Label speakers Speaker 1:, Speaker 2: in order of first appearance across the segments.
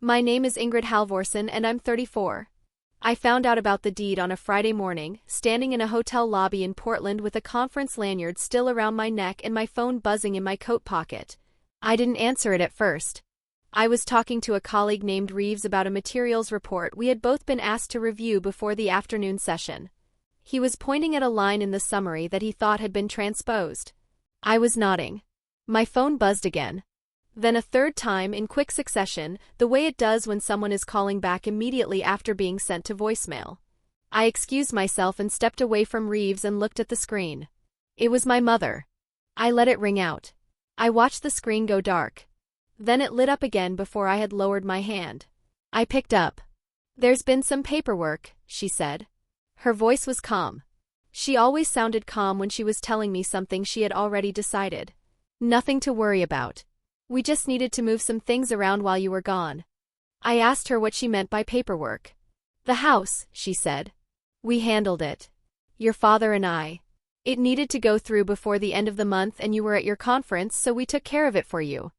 Speaker 1: My name is Ingrid Halvorsen and I'm 34. I found out about the deed on a Friday morning, standing in a hotel lobby in Portland with a conference lanyard still around my neck and my phone buzzing in my coat pocket. I didn't answer it at first. I was talking to a colleague named Reeves about a materials report we had both been asked to review before the afternoon session. He was pointing at a line in the summary that he thought had been transposed. I was nodding. My phone buzzed again. Then a third time in quick succession, the way it does when someone is calling back immediately after being sent to voicemail. I excused myself and stepped away from Reeves and looked at the screen. It was my mother. I let it ring out. I watched the screen go dark. Then it lit up again before I had lowered my hand. I picked up. "There's been some paperwork," she said. Her voice was calm. She always sounded calm when she was telling me something she had already decided. "Nothing to worry about. We just needed to move some things around while you were gone." I asked her what she meant by paperwork. "The house," she said. "We handled it. Your father and I. It needed to go through before the end of the month and you were at your conference, so we took care of it for you."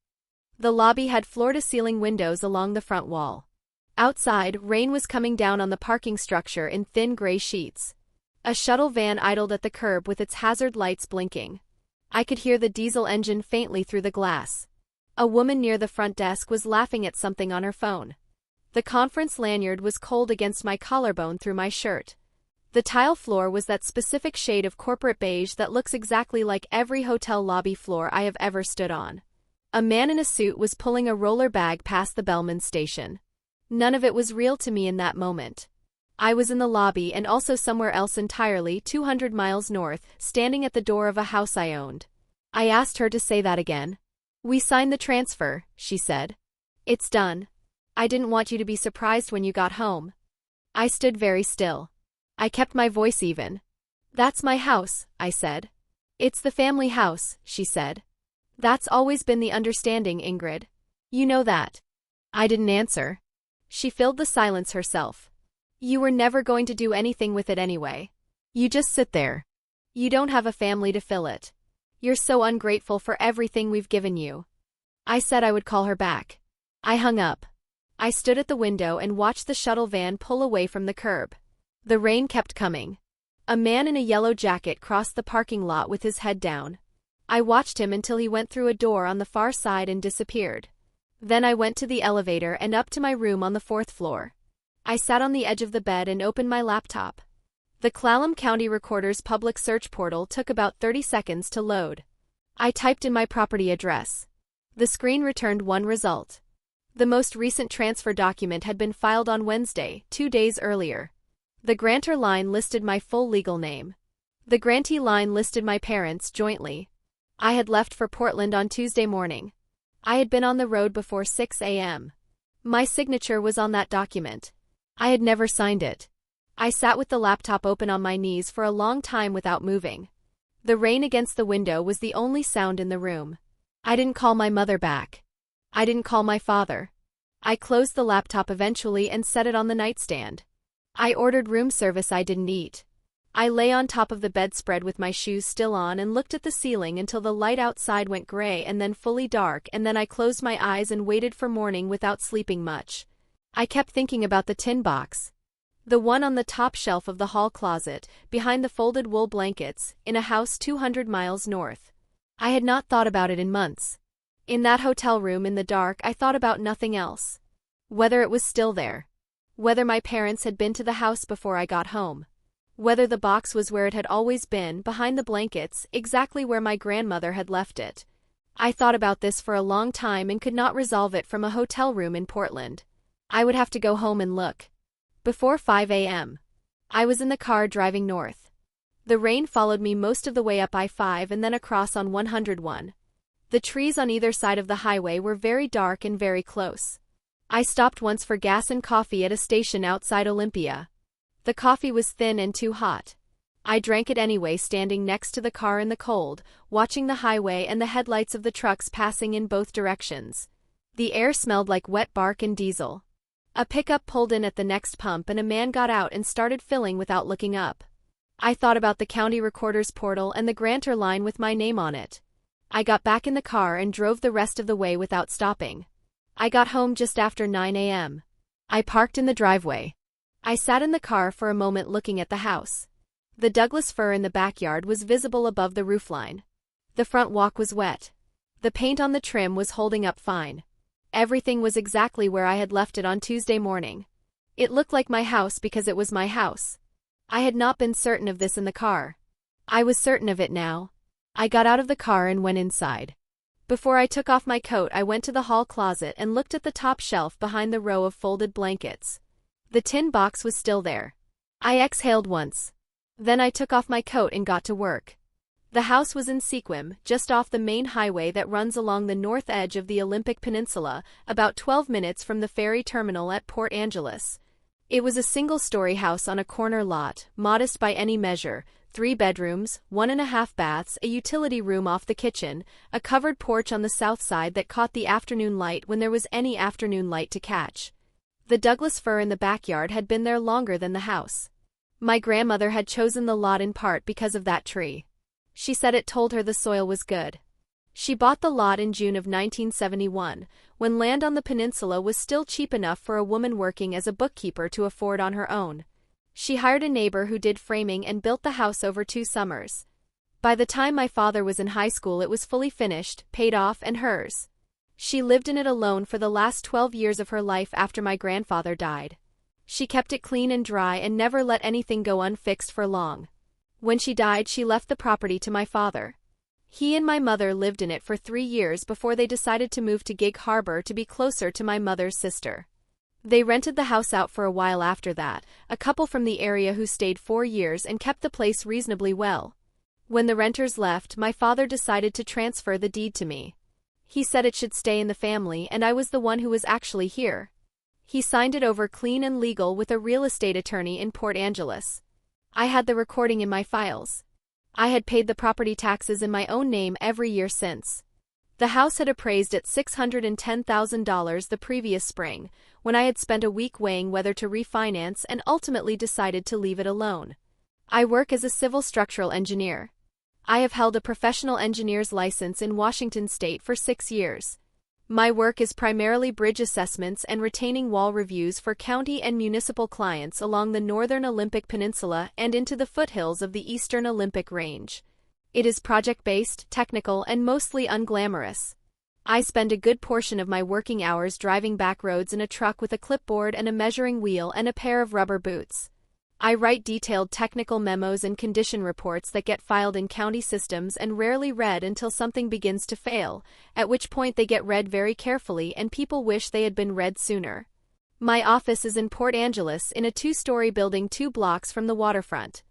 Speaker 1: The lobby had floor-to-ceiling windows along the front wall. Outside, rain was coming down on the parking structure in thin gray sheets. A shuttle van idled at the curb with its hazard lights blinking. I could hear the diesel engine faintly through the glass. A woman near the front desk was laughing at something on her phone. The conference lanyard was cold against my collarbone through my shirt. The tile floor was that specific shade of corporate beige that looks exactly like every hotel lobby floor I have ever stood on. A man in a suit was pulling a roller bag past the bellman's station. None of it was real to me in that moment. I was in the lobby and also somewhere else entirely, 200 miles north, standing at the door of a house I owned. I asked her to say that again. "We signed the transfer," she said. "It's done. I didn't want you to be surprised when you got home." I stood very still. I kept my voice even. "That's my house," I said. "It's the family house," she said. "That's always been the understanding, Ingrid. You know that." I didn't answer. She filled the silence herself. "You were never going to do anything with it anyway. You just sit there. You don't have a family to fill it. You're so ungrateful for everything we've given you." I said I would call her back. I hung up. I stood at the window and watched the shuttle van pull away from the curb. The rain kept coming. A man in a yellow jacket crossed the parking lot with his head down. I watched him until he went through a door on the far side and disappeared. Then I went to the elevator and up to my room on the 4th floor. I sat on the edge of the bed and opened my laptop. The Clallam County Recorder's public search portal took about 30 seconds to load. I typed in my property address. The screen returned one result. The most recent transfer document had been filed on Wednesday, 2 days earlier. The grantor line listed my full legal name. The grantee line listed my parents jointly. I had left for Portland on Tuesday morning. I had been on the road before 6 a.m. My signature was on that document. I had never signed it. I sat with the laptop open on my knees for a long time without moving. The rain against the window was the only sound in the room. I didn't call my mother back. I didn't call my father. I closed the laptop eventually and set it on the nightstand. I ordered room service I didn't eat. I lay on top of the bedspread with my shoes still on and looked at the ceiling until the light outside went gray and then fully dark, and then I closed my eyes and waited for morning without sleeping much. I kept thinking about the tin box. The one on the top shelf of the hall closet, behind the folded wool blankets, in a house 200 miles north. I had not thought about it in months. In that hotel room in the dark, I thought about nothing else. Whether it was still there. Whether my parents had been to the house before I got home. Whether the box was where it had always been, behind the blankets, exactly where my grandmother had left it. I thought about this for a long time and could not resolve it from a hotel room in Portland. I would have to go home and look. Before 5 a.m. I was in the car driving north. The rain followed me most of the way up I-5 and then across on 101. The trees on either side of the highway were very dark and very close. I stopped once for gas and coffee at a station outside Olympia. The coffee was thin and too hot. I drank it anyway, standing next to the car in the cold, watching the highway and the headlights of the trucks passing in both directions. The air smelled like wet bark and diesel. A pickup pulled in at the next pump and a man got out and started filling without looking up. I thought about the county recorder's portal and the grantor line with my name on it. I got back in the car and drove the rest of the way without stopping. I got home just after 9 a.m. I parked in the driveway. I sat in the car for a moment looking at the house. The Douglas fir in the backyard was visible above the roofline. The front walk was wet. The paint on the trim was holding up fine. Everything was exactly where I had left it on Tuesday morning. It looked like my house because it was my house. I had not been certain of this in the car. I was certain of it now. I got out of the car and went inside. Before I took off my coat, I went to the hall closet and looked at the top shelf behind the row of folded blankets. The tin box was still there. I exhaled once. Then I took off my coat and got to work. The house was in Sequim, just off the main highway that runs along the north edge of the Olympic Peninsula, about 12 minutes from the ferry terminal at Port Angeles. It was a single-story house on a corner lot, modest by any measure, 3 bedrooms, 1.5 baths, a utility room off the kitchen, a covered porch on the south side that caught the afternoon light when there was any afternoon light to catch. The Douglas fir in the backyard had been there longer than the house. My grandmother had chosen the lot in part because of that tree. She said it told her the soil was good. She bought the lot in June of 1971, when land on the peninsula was still cheap enough for a woman working as a bookkeeper to afford on her own. She hired a neighbor who did framing and built the house over 2 summers. By the time my father was in high school, it was fully finished, paid off, and hers. She lived in it alone for the last 12 years of her life after my grandfather died. She kept it clean and dry and never let anything go unfixed for long. When she died, she left the property to my father. He and my mother lived in it for 3 years before they decided to move to Gig Harbor to be closer to my mother's sister. They rented the house out for a while after that, a couple from the area who stayed 4 years and kept the place reasonably well. When the renters left, my father decided to transfer the deed to me. He said it should stay in the family, and I was the one who was actually here. He signed it over clean and legal with a real estate attorney in Port Angeles. I had the recording in my files. I had paid the property taxes in my own name every year since. The house had appraised at $610,000 the previous spring, when I had spent a week weighing whether to refinance and ultimately decided to leave it alone. I work as a civil structural engineer. I have held a professional engineer's license in Washington state for 6 years. My work is primarily bridge assessments and retaining wall reviews for county and municipal clients along the northern Olympic Peninsula and into the foothills of the eastern Olympic Range. It is project-based, technical, and mostly unglamorous. I spend a good portion of my working hours driving back roads in a truck with a clipboard and a measuring wheel and a pair of rubber boots. I write detailed technical memos and condition reports that get filed in county systems and rarely read until something begins to fail, at which point they get read very carefully and people wish they had been read sooner. My office is in Port Angeles in a 2-story building 2 blocks from the waterfront.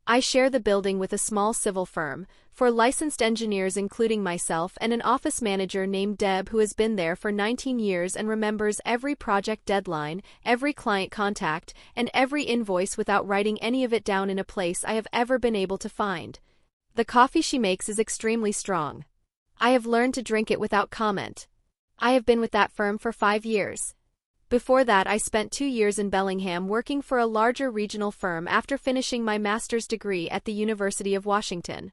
Speaker 1: I share the building with a small civil firm, for licensed engineers including myself and an office manager named Deb who has been there for 19 years and remembers every project deadline, every client contact, and every invoice without writing any of it down in a place I have ever been able to find. The coffee she makes is extremely strong. I have learned to drink it without comment. I have been with that firm for 5 years. Before that, I spent 2 years in Bellingham working for a larger regional firm after finishing my master's degree at the University of Washington.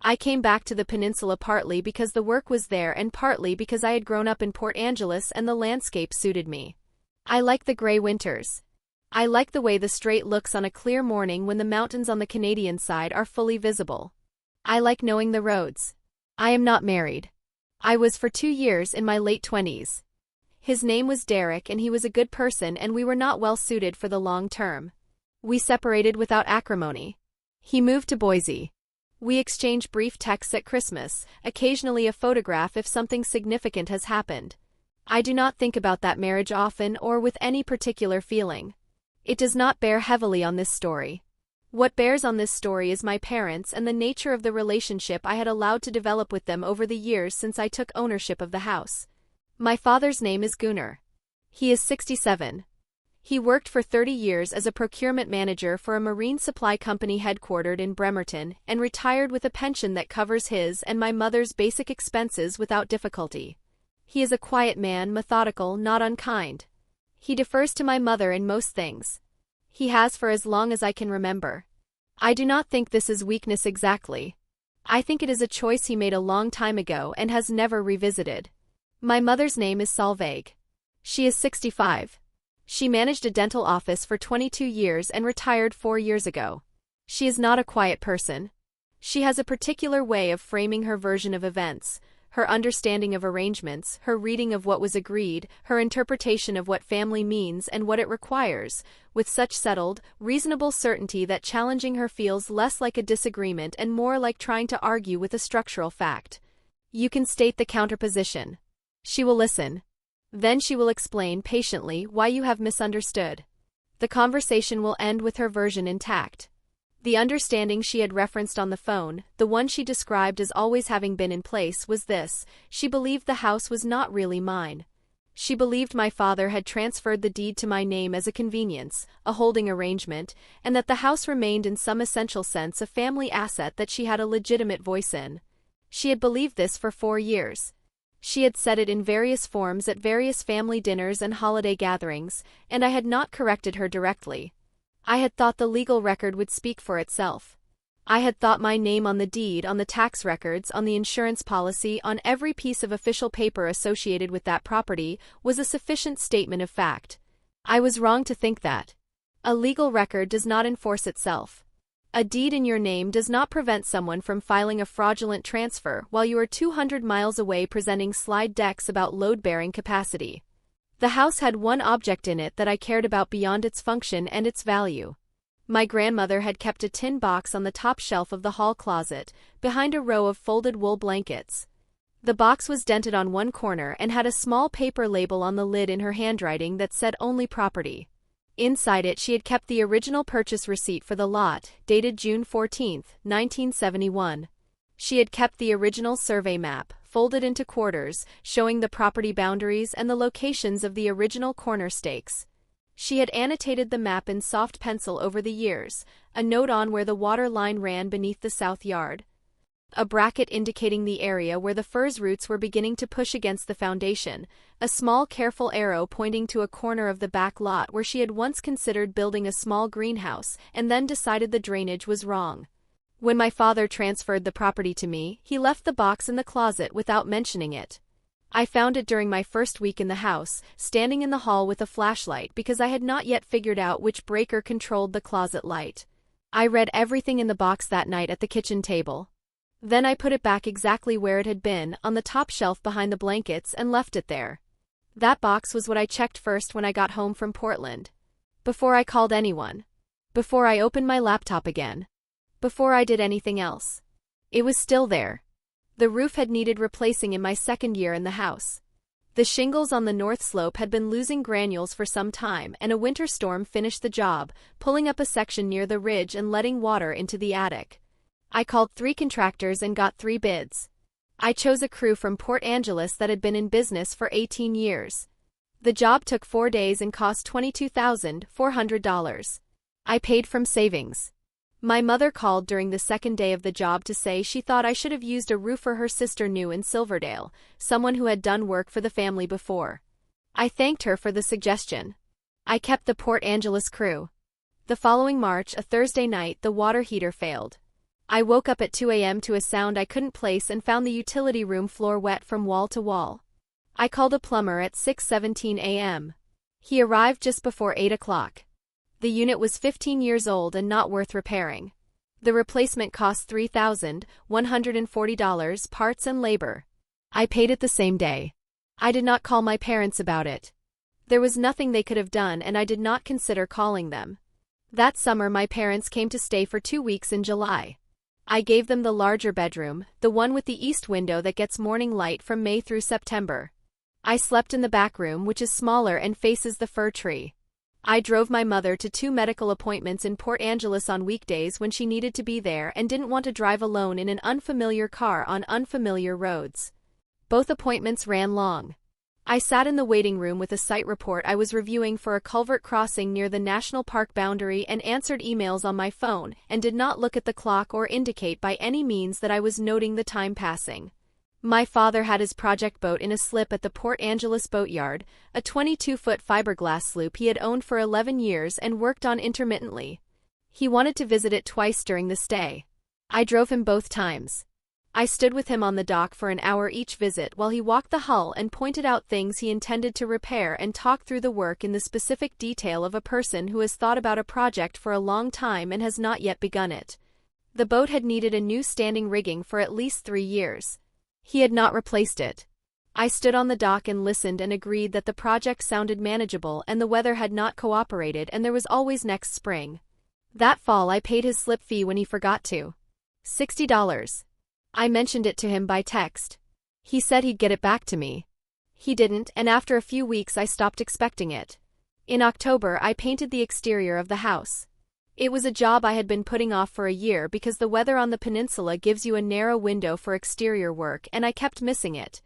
Speaker 1: I came back to the peninsula partly because the work was there and partly because I had grown up in Port Angeles and the landscape suited me. I like the gray winters. I like the way the strait looks on a clear morning when the mountains on the Canadian side are fully visible. I like knowing the roads. I am not married. I was for 2 years in my late 20s. His name was Derek and he was a good person and we were not well suited for the long term. We separated without acrimony. He moved to Boise. We exchange brief texts at Christmas, occasionally a photograph if something significant has happened. I do not think about that marriage often or with any particular feeling. It does not bear heavily on this story. What bears on this story is my parents and the nature of the relationship I had allowed to develop with them over the years since I took ownership of the house. My father's name is Gunnar. He is 67. He worked for 30 years as a procurement manager for a marine supply company headquartered in Bremerton and retired with a pension that covers his and my mother's basic expenses without difficulty. He is a quiet man, methodical, not unkind. He defers to my mother in most things. He has for as long as I can remember. I do not think this is weakness exactly. I think it is a choice he made a long time ago and has never revisited. My mother's name is Solveig. She is 65. She managed a dental office for 22 years and retired 4 years ago. She is not a quiet person. She has a particular way of framing her version of events, her understanding of arrangements, her reading of what was agreed, her interpretation of what family means and what it requires, with such settled, reasonable certainty that challenging her feels less like a disagreement and more like trying to argue with a structural fact. You can state the counterposition. She will listen. Then she will explain patiently why you have misunderstood. The conversation will end with her version intact. The understanding she had referenced on the phone, the one she described as always having been in place, was this: she believed the house was not really mine. She believed my father had transferred the deed to my name as a convenience, a holding arrangement, and that the house remained in some essential sense a family asset that she had a legitimate voice in. She had believed this for 4 years. She had said it in various forms at various family dinners and holiday gatherings, and I had not corrected her directly. I had thought the legal record would speak for itself. I had thought my name on the deed, on the tax records, on the insurance policy, on every piece of official paper associated with that property, was a sufficient statement of fact. I was wrong to think that. A legal record does not enforce itself. A deed in your name does not prevent someone from filing a fraudulent transfer while you are 200 miles away presenting slide decks about load-bearing capacity. The house had one object in it that I cared about beyond its function and its value. My grandmother had kept a tin box on the top shelf of the hall closet, behind a row of folded wool blankets. The box was dented on one corner and had a small paper label on the lid in her handwriting that said "Only Property." Inside it she had kept the original purchase receipt for the lot, dated June 14, 1971. She had kept the original survey map, folded into quarters, showing the property boundaries and the locations of the original corner stakes. She had annotated the map in soft pencil over the years, a note on where the water line ran beneath the south yard, a bracket indicating the area where the firs roots were beginning to push against the foundation, a small careful arrow pointing to a corner of the back lot where she had once considered building a small greenhouse and then decided the drainage was wrong. When my father transferred the property to me, he left the box in the closet without mentioning it. I found it during my first week in the house, standing in the hall with a flashlight because I had not yet figured out which breaker controlled the closet light. I read everything in the box that night at the kitchen table. Then I put it back exactly where it had been, on the top shelf behind the blankets, and left it there. That box was what I checked first when I got home from Portland. Before I called anyone. Before I opened my laptop again. Before I did anything else. It was still there. The roof had needed replacing in my second year in the house. The shingles on the north slope had been losing granules for some time, and a winter storm finished the job, pulling up a section near the ridge and letting water into the attic. I called 3 contractors and got 3 bids. I chose a crew from Port Angeles that had been in business for 18 years. The job took 4 days and cost $22,400. I paid from savings. My mother called during the second day of the job to say she thought I should have used a roofer her sister knew in Silverdale, someone who had done work for the family before. I thanked her for the suggestion. I kept the Port Angeles crew. The following March, a Thursday night, the water heater failed. I woke up at 2 a.m. to a sound I couldn't place and found the utility room floor wet from wall to wall. I called a plumber at 6:17 a.m. He arrived just before 8 o'clock. The unit was 15 years old and not worth repairing. The replacement cost $3,140, parts and labor. I paid it the same day. I did not call my parents about it. There was nothing they could have done, and I did not consider calling them. That summer my parents came to stay for 2 weeks in July. I gave them the larger bedroom, the one with the east window that gets morning light from May through September. I slept in the back room, which is smaller and faces the fir tree. I drove my mother to 2 medical appointments in Port Angeles on weekdays when she needed to be there and didn't want to drive alone in an unfamiliar car on unfamiliar roads. Both appointments ran long. I sat in the waiting room with a site report I was reviewing for a culvert crossing near the national park boundary and answered emails on my phone and did not look at the clock or indicate by any means that I was noting the time passing. My father had his project boat in a slip at the Port Angeles boatyard, a 22-foot fiberglass sloop he had owned for 11 years and worked on intermittently. He wanted to visit it twice during the stay. I drove him both times. I stood with him on the dock for an hour each visit while he walked the hull and pointed out things he intended to repair and talked through the work in the specific detail of a person who has thought about a project for a long time and has not yet begun it. The boat had needed a new standing rigging for at least 3 years. He had not replaced it. I stood on the dock and listened and agreed that the project sounded manageable and the weather had not cooperated and there was always next spring. That fall I paid his slip fee when he forgot to. $60. I mentioned it to him by text. He said he'd get it back to me. He didn't, and after a few weeks I stopped expecting it. In October I painted the exterior of the house. It was a job I had been putting off for a year because the weather on the peninsula gives you a narrow window for exterior work and I kept missing it.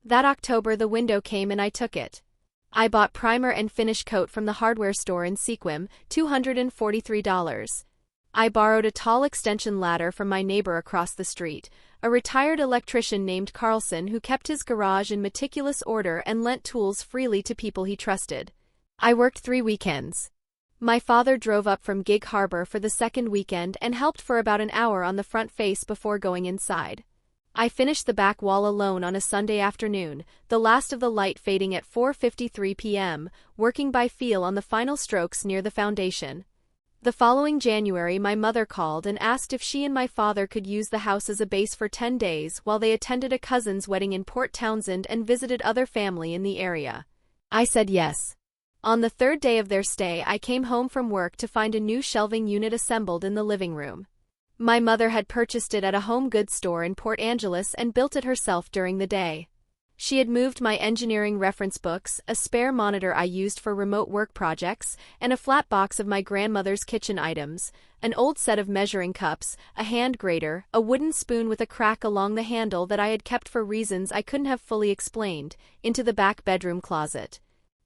Speaker 1: That October the window came and I took it. I bought primer and finish coat from the hardware store in Sequim, $243. I borrowed a tall extension ladder from my neighbor across the street, a retired electrician named Carlson who kept his garage in meticulous order and lent tools freely to people he trusted. I worked 3 weekends. My father drove up from Gig Harbor for the second weekend and helped for about an hour on the front face before going inside. I finished the back wall alone on a Sunday afternoon, the last of the light fading at 4:53 p.m., working by feel on the final strokes near the foundation. The following January my mother called and asked if she and my father could use the house as a base for 10 days while they attended a cousin's wedding in Port Townsend and visited other family in the area. I said yes. On the 3rd day of their stay I came home from work to find a new shelving unit assembled in the living room. My mother had purchased it at a home goods store in Port Angeles and built it herself during the day. She had moved my engineering reference books, a spare monitor I used for remote work projects, and a flat box of my grandmother's kitchen items, an old set of measuring cups, a hand grater, a wooden spoon with a crack along the handle that I had kept for reasons I couldn't have fully explained, into the back bedroom closet.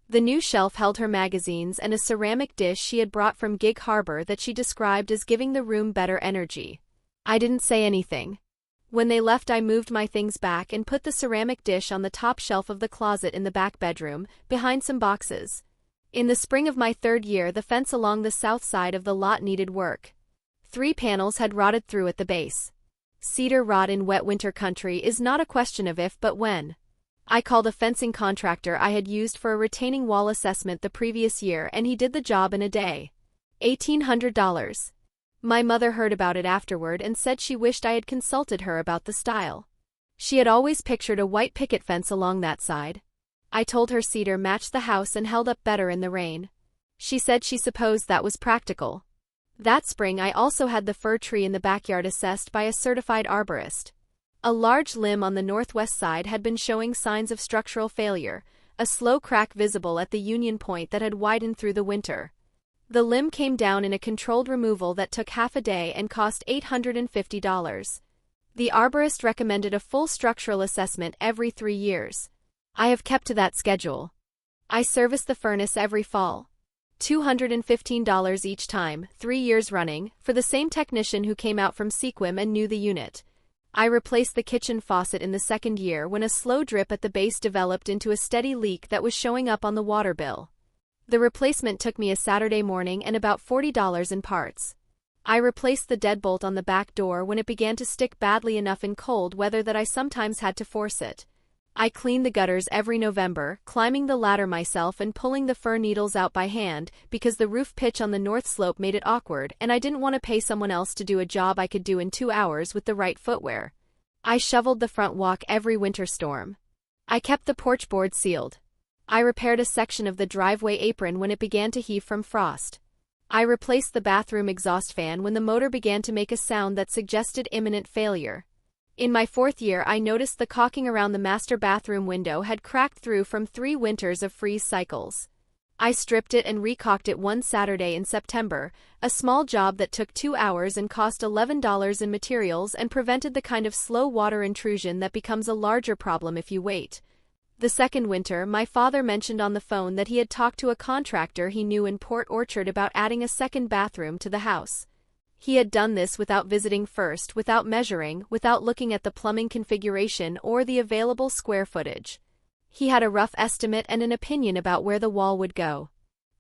Speaker 1: The new shelf held her magazines and a ceramic dish she had brought from Gig Harbor that she described as giving the room better energy. I didn't say anything. When they left I moved my things back and put the ceramic dish on the top shelf of the closet in the back bedroom, behind some boxes. In the spring of my 3rd year the fence along the south side of the lot needed work. 3 panels had rotted through at the base. Cedar rot in wet winter country is not a question of if but when. I called a fencing contractor I had used for a retaining wall assessment the previous year and he did the job in a day. $1,800. My mother heard about it afterward and said she wished I had consulted her about the style. She had always pictured a white picket fence along that side. I told her cedar matched the house and held up better in the rain. She said she supposed that was practical. That spring I also had the fir tree in the backyard assessed by a certified arborist. A large limb on the northwest side had been showing signs of structural failure, a slow crack visible at the union point that had widened through the winter. The limb came down in a controlled removal that took half a day and cost $850. The arborist recommended a full structural assessment every 3 years. I have kept to that schedule. I service the furnace every fall. $215 each time, 3 years running, for the same technician who came out from Sequim and knew the unit. I replaced the kitchen faucet in the 2nd year when a slow drip at the base developed into a steady leak that was showing up on the water bill. The replacement took me a Saturday morning and about $40 in parts. I replaced the deadbolt on the back door when it began to stick badly enough in cold weather that I sometimes had to force it. I cleaned the gutters every November, climbing the ladder myself and pulling the fir needles out by hand because the roof pitch on the north slope made it awkward and I didn't want to pay someone else to do a job I could do in 2 hours with the right footwear. I shoveled the front walk every winter storm. I kept the porch board sealed. I repaired a section of the driveway apron when it began to heave from frost. I replaced the bathroom exhaust fan when the motor began to make a sound that suggested imminent failure. In my 4th year I noticed the caulking around the master bathroom window had cracked through from 3 winters of freeze cycles. I stripped it and recaulked it one Saturday in September, a small job that took 2 hours and cost $11 in materials and prevented the kind of slow water intrusion that becomes a larger problem if you wait. The 2nd winter my father mentioned on the phone that he had talked to a contractor he knew in Port Orchard about adding a 2nd bathroom to the house. He had done this without visiting first, without measuring, without looking at the plumbing configuration or the available square footage. He had a rough estimate and an opinion about where the wall would go.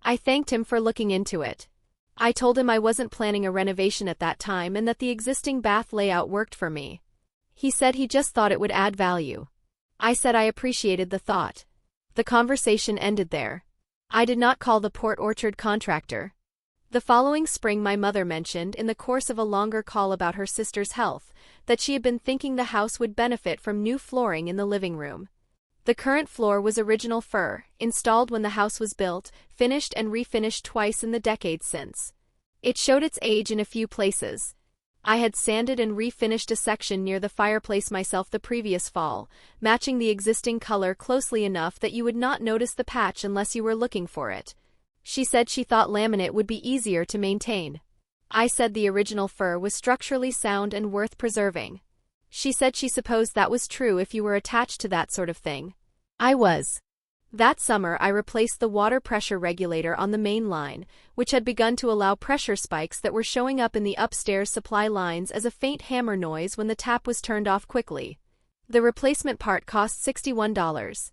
Speaker 1: I thanked him for looking into it. I told him I wasn't planning a renovation at that time and that the existing bath layout worked for me. He said he just thought it would add value. I said I appreciated the thought. The conversation ended there. I did not call the Port Orchard contractor. The following spring my mother mentioned in the course of a longer call about her sister's health, that she had been thinking the house would benefit from new flooring in the living room. The current floor was original fir, installed when the house was built, finished and refinished twice in the decades since. It showed its age in a few places. I had sanded and refinished a section near the fireplace myself the previous fall, matching the existing color closely enough that you would not notice the patch unless you were looking for it. She said she thought laminate would be easier to maintain. I said the original fir was structurally sound and worth preserving. She said she supposed that was true if you were attached to that sort of thing. I was. That summer I replaced the water pressure regulator on the main line, which had begun to allow pressure spikes that were showing up in the upstairs supply lines as a faint hammer noise when the tap was turned off quickly. The replacement part cost $61.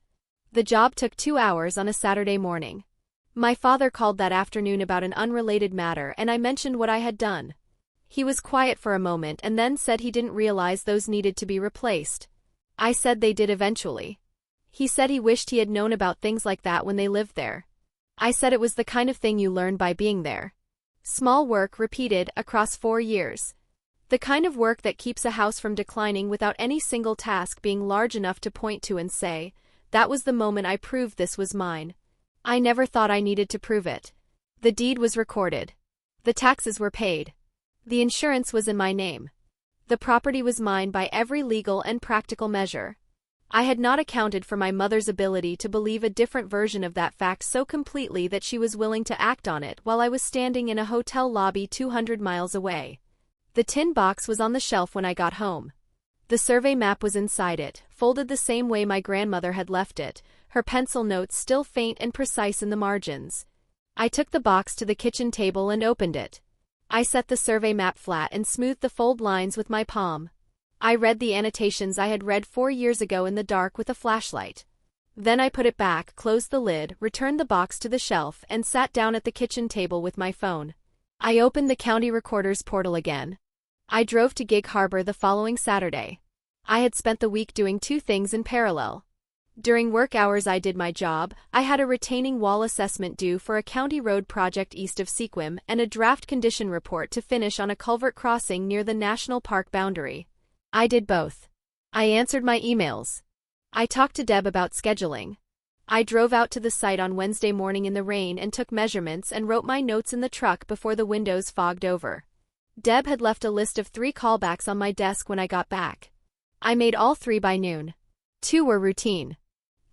Speaker 1: The job took 2 hours on a Saturday morning. My father called that afternoon about an unrelated matter and I mentioned what I had done. He was quiet for a moment and then said he didn't realize those needed to be replaced. I said they did eventually. He said he wished he had known about things like that when they lived there. I said it was the kind of thing you learn by being there. Small work repeated across 4 years. The kind of work that keeps a house from declining without any single task being large enough to point to and say, that was the moment I proved this was mine. I never thought I needed to prove it. The deed was recorded. The taxes were paid. The insurance was in my name. The property was mine by every legal and practical measure. I had not accounted for my mother's ability to believe a different version of that fact so completely that she was willing to act on it while I was standing in a hotel lobby 200 miles away. The tin box was on the shelf when I got home. The survey map was inside it, folded the same way my grandmother had left it, her pencil notes still faint and precise in the margins. I took the box to the kitchen table and opened it. I set the survey map flat and smoothed the fold lines with my palm. I read the annotations I had read 4 years ago in the dark with a flashlight. Then I put it back, closed the lid, returned the box to the shelf, and sat down at the kitchen table with my phone. I opened the county recorder's portal again. I drove to Gig Harbor the following Saturday. I had spent the week doing 2 things in parallel. During work hours I did my job. I had a retaining wall assessment due for a county road project east of Sequim and a draft condition report to finish on a culvert crossing near the national park boundary. I did both. I answered my emails. I talked to Deb about scheduling. I drove out to the site on Wednesday morning in the rain and took measurements and wrote my notes in the truck before the windows fogged over. Deb had left a list of 3 callbacks on my desk when I got back. I made all 3 by noon. 2 were routine.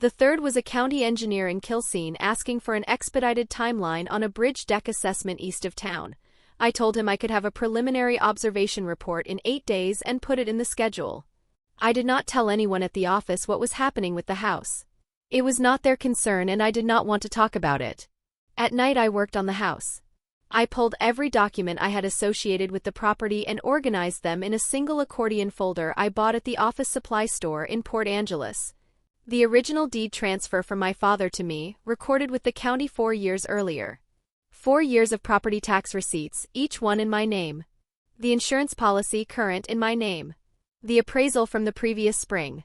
Speaker 1: The third was a county engineer in Kilseen asking for an expedited timeline on a bridge deck assessment east of town. I told him I could have a preliminary observation report in 8 days and put it in the schedule. I did not tell anyone at the office what was happening with the house. It was not their concern and I did not want to talk about it. At night I worked on the house. I pulled every document I had associated with the property and organized them in a single accordion folder I bought at the office supply store in Port Angeles. The original deed transfer from my father to me, recorded with the county 4 years earlier. 4 years of property tax receipts, each one in my name. The insurance policy current in my name. The appraisal from the previous spring.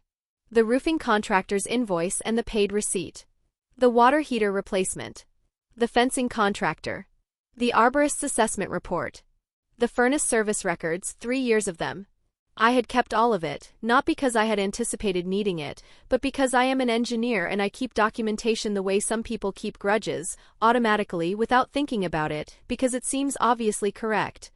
Speaker 1: The roofing contractor's invoice and the paid receipt. The water heater replacement. The fencing contractor. The arborist's assessment report. The furnace service records, 3 years of them. I had kept all of it, not because I had anticipated needing it, but because I am an engineer and I keep documentation the way some people keep grudges, automatically without thinking about it, because it seems obviously correct.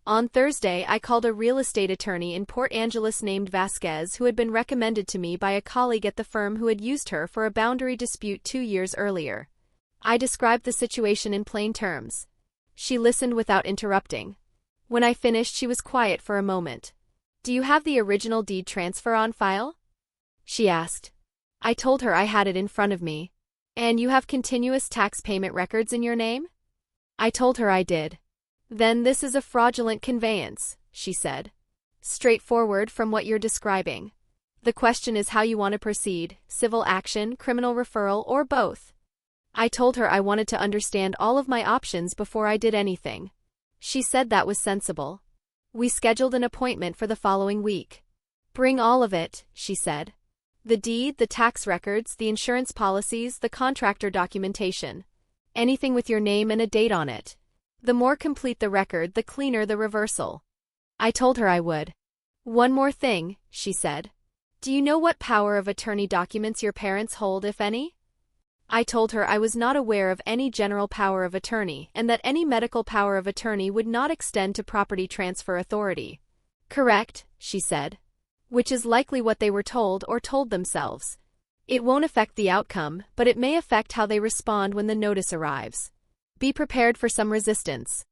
Speaker 1: On Thursday I called a real estate attorney in Port Angeles named Vasquez who had been recommended to me by a colleague at the firm who had used her for a boundary dispute 2 years earlier. I described the situation in plain terms. She listened without interrupting. When I finished she was quiet for a moment. "Do you have the original deed transfer on file?" she asked. I told her I had it in front of me. "And you have continuous tax payment records in your name?" I told her I did. "Then this is a fraudulent conveyance," she said. "Straightforward from what you're describing. The question is how you want to proceed, civil action, criminal referral, or both." I told her I wanted to understand all of my options before I did anything. She said that was sensible. We scheduled an appointment for the following week. Bring all of it, she said. The deed, the tax records, the insurance policies, the contractor documentation. Anything with your name and a date on it. The more complete the record, the cleaner the reversal. I told her I would. One more thing, she said. Do you know what power of attorney documents your parents hold, if any? I told her I was not aware of any general power of attorney and that any medical power of attorney would not extend to property transfer authority. Correct, she said. Which is likely what they were told or told themselves. It won't affect the outcome, but it may affect how they respond when the notice arrives. Be prepared for some resistance.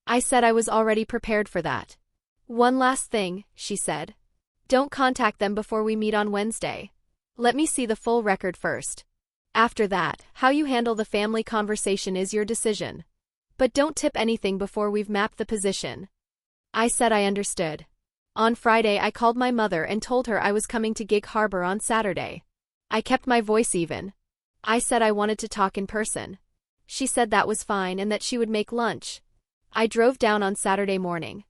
Speaker 1: I said I was already prepared for that. One last thing, she said. Don't contact them before we meet on Wednesday. Let me see the full record first. After that, how you handle the family conversation is your decision. But don't tip anything before we've mapped the position. I said I understood. On Friday I called my mother and told her I was coming to Gig Harbor on Saturday. I kept my voice even. I said I wanted to talk in person. She said that was fine and that she would make lunch. I drove down on Saturday morning.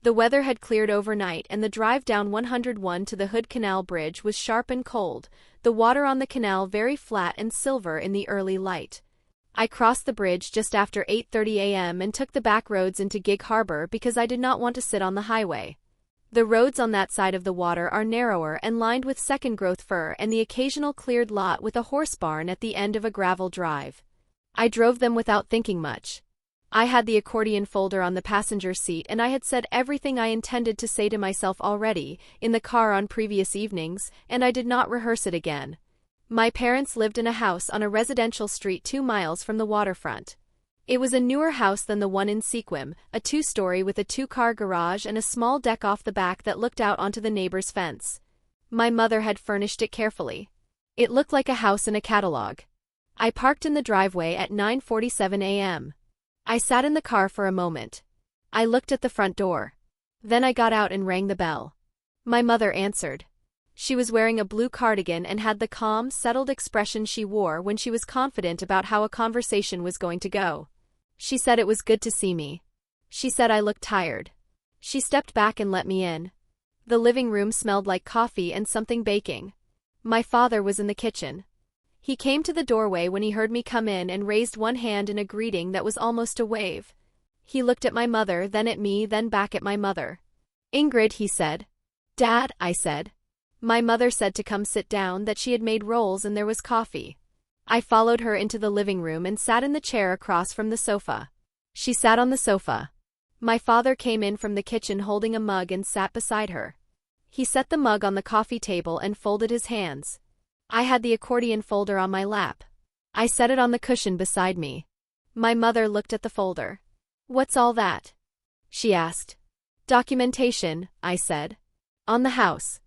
Speaker 1: The weather had cleared overnight and the drive down 101 to the Hood Canal Bridge was sharp and cold, the water on the canal very flat and silver in the early light. I crossed the bridge just after 8:30 a.m. and took the back roads into Gig Harbor because I did not want to sit on the highway. The roads on that side of the water are narrower and lined with second-growth fir and the occasional cleared lot with a horse barn at the end of a gravel drive. I drove them without thinking much. I had the accordion folder on the passenger seat and I had said everything I intended to say to myself already, in the car on previous evenings, and I did not rehearse it again. My parents lived in a house on a residential street 2 miles from the waterfront. It was a newer house than the one in Sequim, a 2-story with a 2-car garage and a small deck off the back that looked out onto the neighbor's fence. My mother had furnished it carefully. It looked like a house in a catalog. I parked in the driveway at 9:47 a.m. I sat in the car for a moment. I looked at the front door. Then I got out and rang the bell. My mother answered. She was wearing a blue cardigan and had the calm, settled expression she wore when she was confident about how a conversation was going to go. She said it was good to see me. She said I looked tired. She stepped back and let me in. The living room smelled like coffee and something baking. My father was in the kitchen. He came to the doorway when he heard me come in and raised one hand in a greeting that was almost a wave. He looked at my mother, then at me, then back at my mother. Ingrid, he said. Dad, I said. My mother said to come sit down, that she had made rolls and there was coffee. I followed her into the living room and sat in the chair across from the sofa. She sat on the sofa. My father came in from the kitchen holding a mug and sat beside her. He set the mug on the coffee table and folded his hands. I had the accordion folder on my lap. I set it on the cushion beside me. My mother looked at the folder. What's all that? She asked. Documentation, I said. On the house.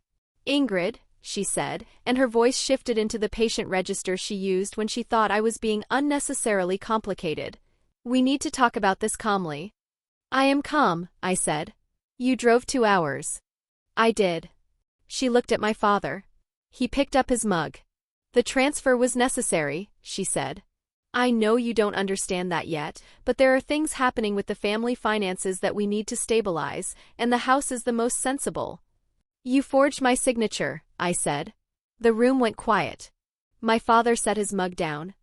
Speaker 1: Ingrid, she said, and her voice shifted into the patient register she used when she thought I was being unnecessarily complicated. We need to talk about this calmly. I am calm, I said. You drove 2 hours. I did. She looked at my father. He picked up his mug. The transfer was necessary, she said. I know you don't understand that yet, but there are things happening with the family finances that we need to stabilize, and the house is the most sensible. You forged my signature, I said. The room went quiet. My father set his mug down.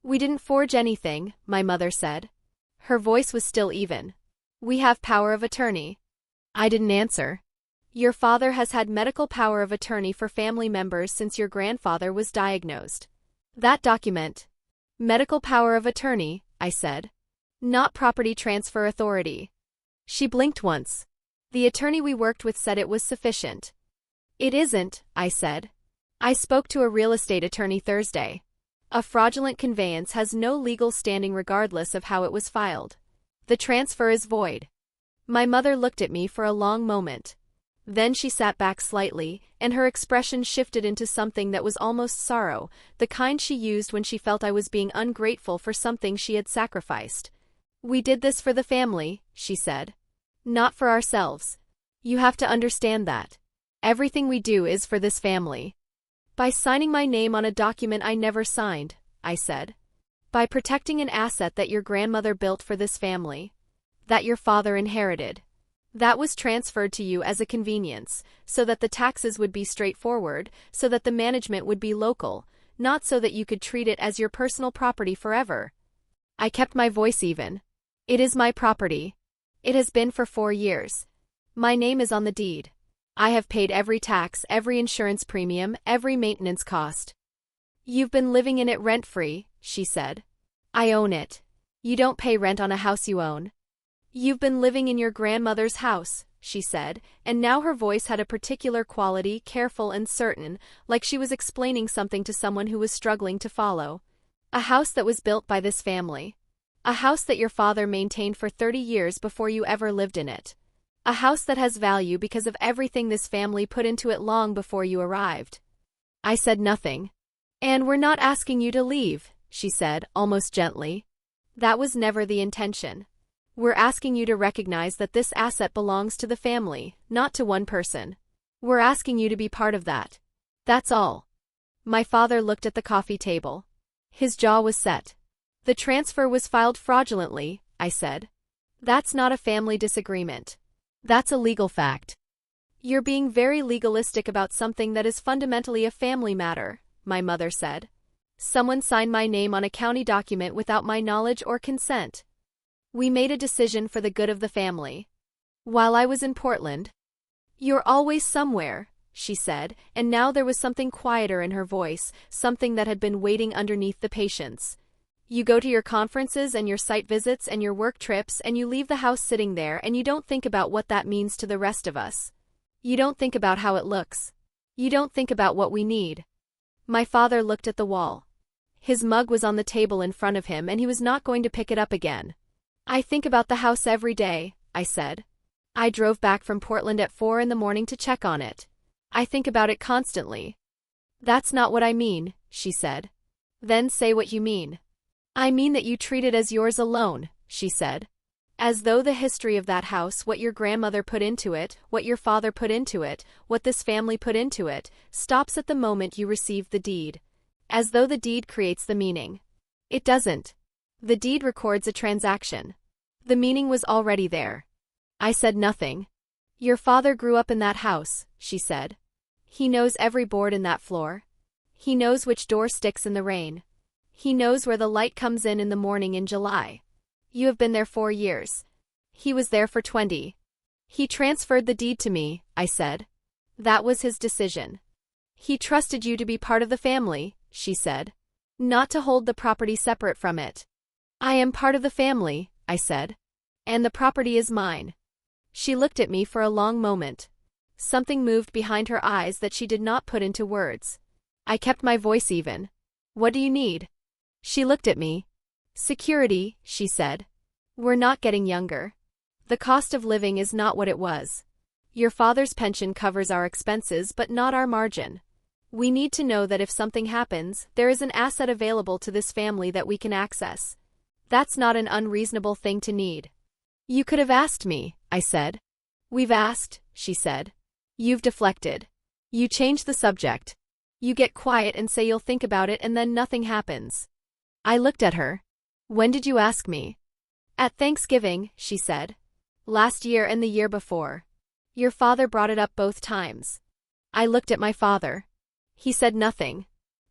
Speaker 1: We didn't forge anything, my mother said. Her voice was still even. We have power of attorney. I didn't answer. Your father has had medical power of attorney for family members since your grandfather was diagnosed. That document. Medical power of attorney, I said. Not property transfer authority. She blinked once. The attorney we worked with said it was sufficient. It isn't, I said. I spoke to a real estate attorney Thursday. A fraudulent conveyance has no legal standing regardless of how it was filed. The transfer is void. My mother looked at me for a long moment. Then she sat back slightly, and her expression shifted into something that was almost sorrow, the kind she used when she felt I was being ungrateful for something she had sacrificed. We did this for the family, she said. Not for ourselves. You have to understand that. Everything we do is for this family. By signing my name on a document I never signed, I said. By protecting an asset that your grandmother built for this family. That your father inherited. That was transferred to you as a convenience, so that the taxes would be straightforward, so that the management would be local, not so that you could treat it as your personal property forever. I kept my voice even. It is my property. It has been for 4 years. My name is on the deed. I have paid every tax, every insurance premium, every maintenance cost. You've been living in it rent-free, she said. I own it. You don't pay rent on a house you own. You've been living in your grandmother's house, she said, and now her voice had a particular quality, careful and certain, like she was explaining something to someone who was struggling to follow. A house that was built by this family. A house that your father maintained for 30 years before you ever lived in it. A house that has value because of everything this family put into it long before you arrived. I said nothing. And we're not asking you to leave, she said, almost gently. That was never the intention. We're asking you to recognize that this asset belongs to the family, not to one person. We're asking you to be part of that. That's all. My father looked at the coffee table. His jaw was set. The transfer was filed fraudulently, I said. That's not a family disagreement. That's a legal fact. You're being very legalistic about something that is fundamentally a family matter, my mother said. Someone signed my name on a county document without my knowledge or consent. We made a decision for the good of the family. While I was in Portland. You're always somewhere, she said, and now there was something quieter in her voice, something that had been waiting underneath the patience. You go to your conferences and your site visits and your work trips and you leave the house sitting there and you don't think about what that means to the rest of us. You don't think about how it looks. You don't think about what we need. My father looked at the wall. His mug was on the table in front of him and he was not going to pick it up again. I think about the house every day, I said. I drove back from Portland at 4 in the morning to check on it. I think about it constantly. That's not what I mean, she said. Then say what you mean. I mean that you treat it as yours alone, she said. As though the history of that house, what your grandmother put into it, what your father put into it, what this family put into it, stops at the moment you receive the deed. As though the deed creates the meaning. It doesn't. The deed records a transaction. The meaning was already there. I said nothing. Your father grew up in that house, she said. He knows every board in that floor. He knows which door sticks in the rain. He knows where the light comes in the morning in July. You have been there 4 years. He was there for 20. He transferred the deed to me, I said. That was his decision. He trusted you to be part of the family, she said. Not to hold the property separate from it. I am part of the family, I said. And the property is mine. She looked at me for a long moment. Something moved behind her eyes that she did not put into words. I kept my voice even. What do you need? She looked at me. Security, she said. We're not getting younger. The cost of living is not what it was. Your father's pension covers our expenses but not our margin. We need to know that if something happens, there is an asset available to this family that we can access. That's not an unreasonable thing to need. You could have asked me, I said. We've asked, she said. You've deflected. You change the subject. You get quiet and say you'll think about it and then nothing happens. I looked at her. When did you ask me? At Thanksgiving, she said. Last year and the year before. Your father brought it up both times. I looked at my father. He said nothing.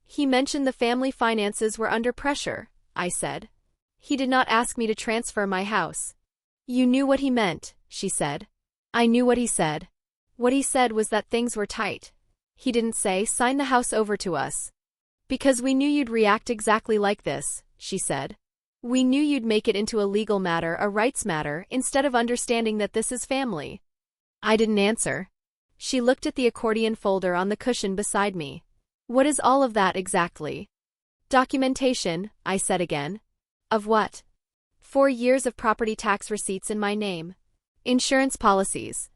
Speaker 1: He mentioned the family finances were under pressure, I said. He did not ask me to transfer my house. You knew what he meant, she said. I knew what he said. What he said was that things were tight. He didn't say, sign the house over to us. Because we knew you'd react exactly like this, she said. We knew you'd make it into a legal matter, a rights matter, instead of understanding that this is family. I didn't answer. She looked at the accordion folder on the cushion beside me. What is all of that exactly? Documentation, I said again. Of what? 4 years of property tax receipts in my name. Insurance policies.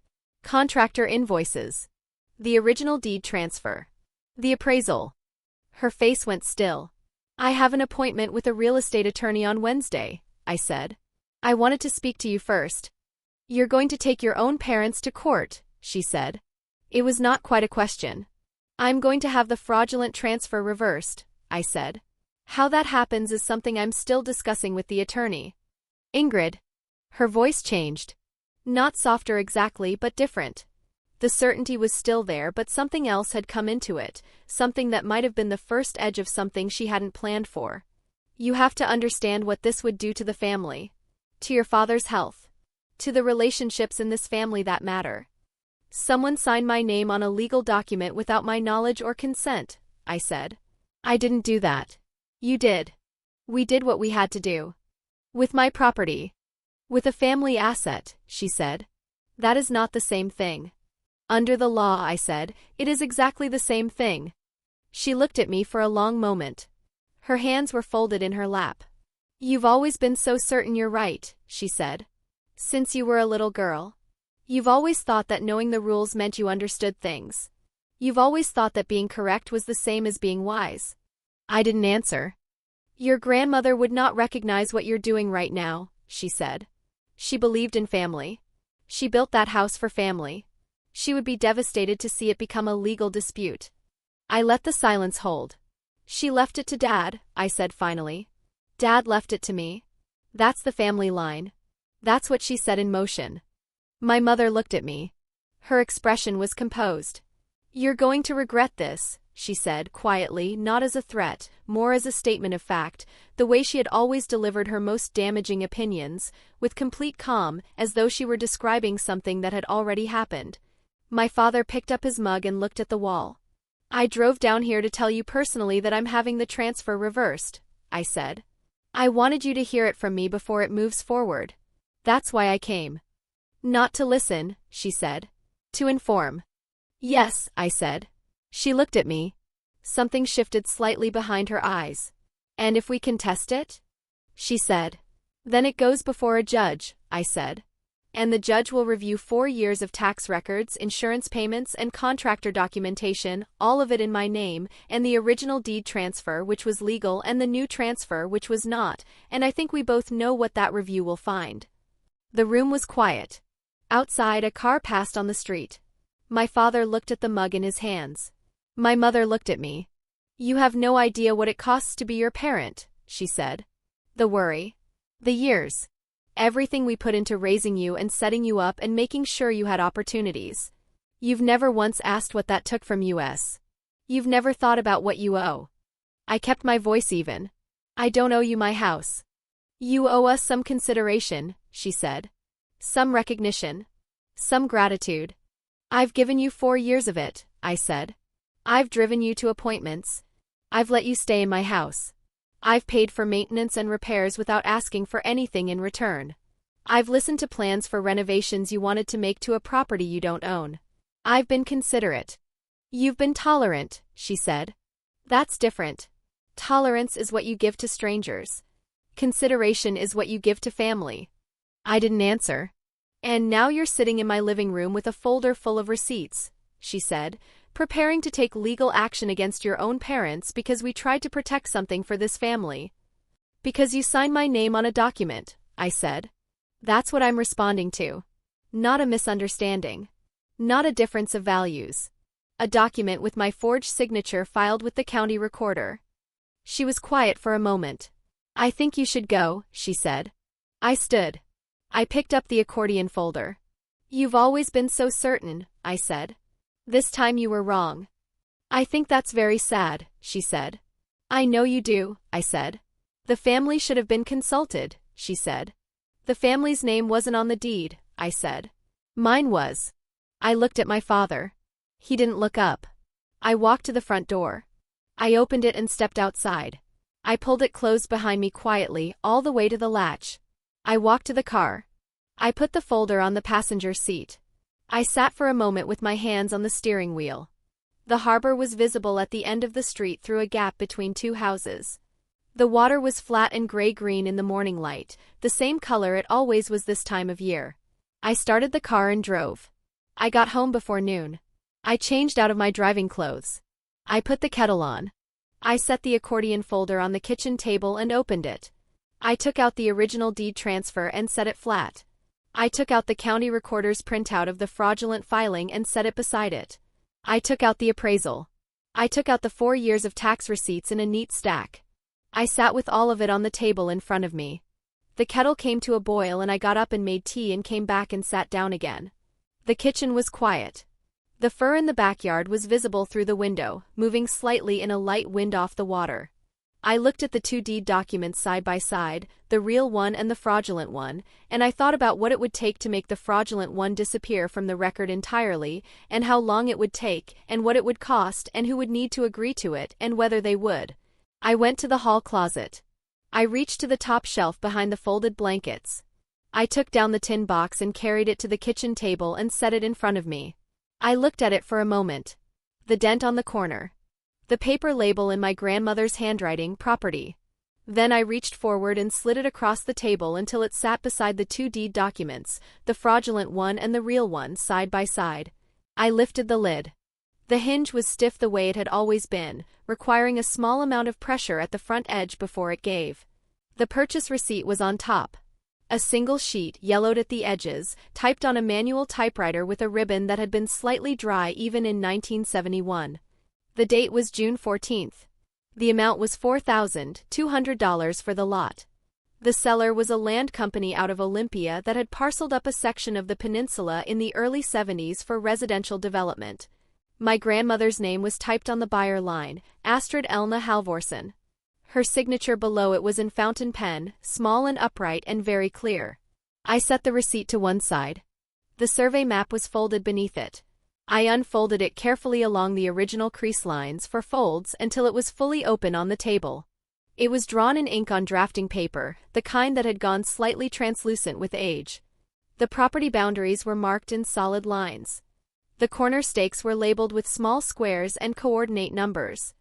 Speaker 1: Contractor invoices. The original deed transfer. The appraisal. Her face went still. I have an appointment with a real estate attorney on Wednesday, I said. I wanted to speak to you first. You're going to take your own parents to court, she said. It was not quite a question. I'm going to have the fraudulent transfer reversed, I said. How that happens is something I'm still discussing with the attorney. Ingrid. Her voice changed. Not softer exactly, but different. The certainty was still there, but something else had come into it, something that might have been the first edge of something she hadn't planned for. You have to understand what this would do to the family. To your father's health. To the relationships in this family that matter. Someone signed my name on a legal document without my knowledge or consent, I said. I didn't do that. You did. We did what we had to do. With my property. With a family asset, she said. That is not the same thing. Under the law, I said, it is exactly the same thing. She looked at me for a long moment. Her hands were folded in her lap. You've always been so certain you're right, she said. Since you were a little girl. You've always thought that knowing the rules meant you understood things. You've always thought that being correct was the same as being wise. I didn't answer. Your grandmother would not recognize what you're doing right now, she said. She believed in family. She built that house for family. She would be devastated to see it become a legal dispute. I let the silence hold. She left it to Dad, I said finally. Dad left it to me. That's the family line. That's what she set in motion. My mother looked at me. Her expression was composed. You're going to regret this, she said quietly, not as a threat, more as a statement of fact, the way she had always delivered her most damaging opinions, with complete calm, as though she were describing something that had already happened. My father picked up his mug and looked at the wall. I drove down here to tell you personally that I'm having the transfer reversed, I said. I wanted you to hear it from me before it moves forward. That's why I came. Not to listen, she said. To inform. Yes, I said. She looked at me. Something shifted slightly behind her eyes. And if we contest it? She said. Then it goes before a judge, I said. And the judge will review 4 years of tax records, insurance payments, and contractor documentation, all of it in my name, and the original deed transfer which was legal and the new transfer which was not, and I think we both know what that review will find. The room was quiet. Outside, a car passed on the street. My father looked at the mug in his hands. My mother looked at me. You have no idea what it costs to be your parent, she said. The worry. The years. Everything we put into raising you and setting you up and making sure you had opportunities. You've never once asked what that took from us. You've never thought about what you owe. I kept my voice even. I don't owe you my house. You owe us some consideration, she said. Some recognition. Some gratitude. I've given you 4 years of it, I said. I've driven you to appointments. I've let you stay in my house. I've paid for maintenance and repairs without asking for anything in return. I've listened to plans for renovations you wanted to make to a property you don't own. I've been considerate. You've been tolerant, she said. That's different. Tolerance is what you give to strangers. Consideration is what you give to family. I didn't answer. And now you're sitting in my living room with a folder full of receipts, she said, preparing to take legal action against your own parents because we tried to protect something for this family. Because you signed my name on a document, I said. That's what I'm responding to. Not a misunderstanding. Not a difference of values. A document with my forged signature filed with the county recorder. She was quiet for a moment. I think you should go, she said. I stood. I picked up the accordion folder. You've always been so certain, I said. This time you were wrong. I think that's very sad, she said. I know you do, I said. The family should have been consulted, she said. The family's name wasn't on the deed, I said. Mine was. I looked at my father. He didn't look up. I walked to the front door. I opened it and stepped outside. I pulled it closed behind me quietly, all the way to the latch. I walked to the car. I put the folder on the passenger seat. I sat for a moment with my hands on the steering wheel. The harbor was visible at the end of the street through a gap between 2 houses. The water was flat and gray-green in the morning light, the same color it always was this time of year. I started the car and drove. I got home before noon. I changed out of my driving clothes. I put the kettle on. I set the accordion folder on the kitchen table and opened it. I took out the original deed transfer and set it flat. I took out the county recorder's printout of the fraudulent filing and set it beside it. I took out the appraisal. I took out the 4 years of tax receipts in a neat stack. I sat with all of it on the table in front of me. The kettle came to a boil and I got up and made tea and came back and sat down again. The kitchen was quiet. The fur in the backyard was visible through the window, moving slightly in a light wind off the water. I looked at the two deed documents side by side, the real one and the fraudulent one, and I thought about what it would take to make the fraudulent one disappear from the record entirely, and how long it would take, and what it would cost, and who would need to agree to it, and whether they would. I went to the hall closet. I reached to the top shelf behind the folded blankets. I took down the tin box and carried it to the kitchen table and set it in front of me. I looked at it for a moment. The dent on the corner. The paper label in my grandmother's handwriting, property. Then I reached forward and slid it across the table until it sat beside the two deed documents, the fraudulent one and the real one, side by side. I lifted the lid. The hinge was stiff the way it had always been, requiring a small amount of pressure at the front edge before it gave. The purchase receipt was on top. A single sheet, yellowed at the edges, typed on a manual typewriter with a ribbon that had been slightly dry even in 1971. The date was June 14th. The amount was $4,200 for the lot. The seller was a land company out of Olympia that had parceled up a section of the peninsula in the early 70s for residential development. My grandmother's name was typed on the buyer line, Astrid Elna Halvorsen. Her signature below it was in fountain pen, small and upright and very clear. I set the receipt to one side. The survey map was folded beneath it. I unfolded it carefully along the original crease lines for folds until it was fully open on the table. It was drawn in ink on drafting paper, the kind that had gone slightly translucent with age. The property boundaries were marked in solid lines. The corner stakes were labeled with small squares and coordinate numbers.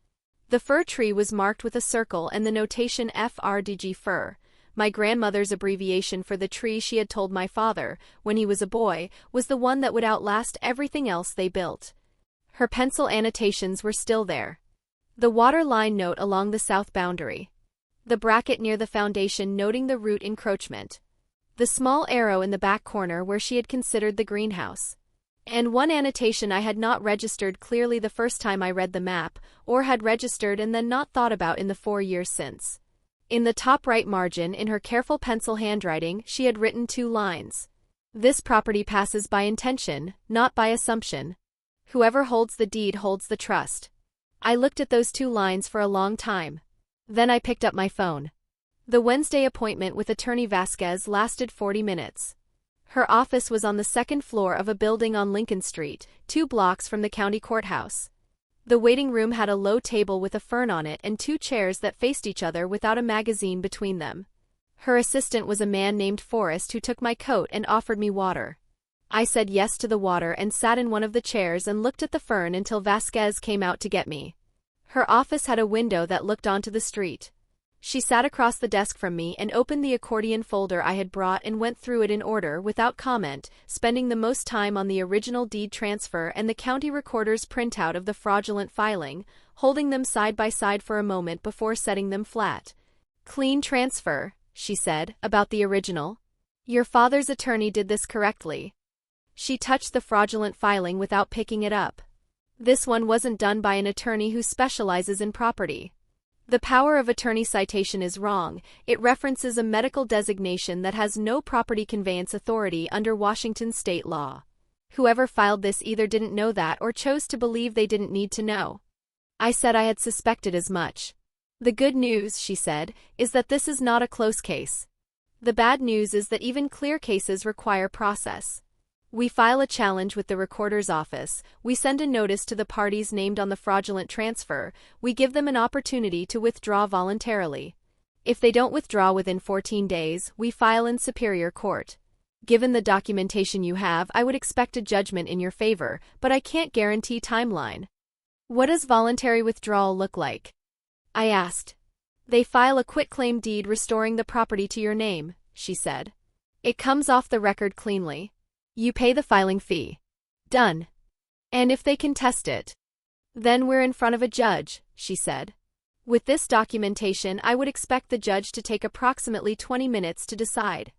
Speaker 1: The fir tree was marked with a circle and the notation FRDG fir, my grandmother's abbreviation for the tree she had told my father, when he was a boy, was the one that would outlast everything else they built. Her pencil annotations were still there. The water line note along the south boundary. The bracket near the foundation noting the root encroachment. The small arrow in the back corner where she had considered the greenhouse. And one annotation I had not registered clearly the first time I read the map, or had registered and then not thought about in the 4 years since. In the top right margin, in her careful pencil handwriting, she had written 2 lines. This property passes by intention, not by assumption. Whoever holds the deed holds the trust. I looked at those 2 lines for a long time. Then I picked up my phone. The Wednesday appointment with Attorney Vasquez lasted 40 minutes. Her office was on the 2nd floor of a building on Lincoln Street, 2 blocks from the county courthouse. The waiting room had a low table with a fern on it and 2 chairs that faced each other without a magazine between them. Her assistant was a man named Forrest who took my coat and offered me water. I said yes to the water and sat in one of the chairs and looked at the fern until Vasquez came out to get me. Her office had a window that looked onto the street. She sat across the desk from me and opened the accordion folder I had brought and went through it in order without comment, spending the most time on the original deed transfer and the county recorder's printout of the fraudulent filing, holding them side by side for a moment before setting them flat. "Clean transfer," she said, "about the original. Your father's attorney did this correctly." She touched the fraudulent filing without picking it up. "This one wasn't done by an attorney who specializes in property. The power of attorney citation is wrong. It references a medical designation that has no property conveyance authority under Washington state law. Whoever filed this either didn't know that or chose to believe they didn't need to know." I said I had suspected as much. "The good news," she said, "is that this is not a close case. The bad news is that even clear cases require process. We file a challenge with the recorder's office, we send a notice to the parties named on the fraudulent transfer, we give them an opportunity to withdraw voluntarily. If they don't withdraw within 14 days, we file in Superior Court. Given the documentation you have, I would expect a judgment in your favor, but I can't guarantee timeline." "What does voluntary withdrawal look like?" I asked. "They file a quitclaim deed restoring the property to your name," she said. "It comes off the record cleanly. You pay the filing fee. Done. And if they contest it, then we're in front of a judge," she said. "With this documentation, I would expect the judge to take approximately 20 minutes to decide."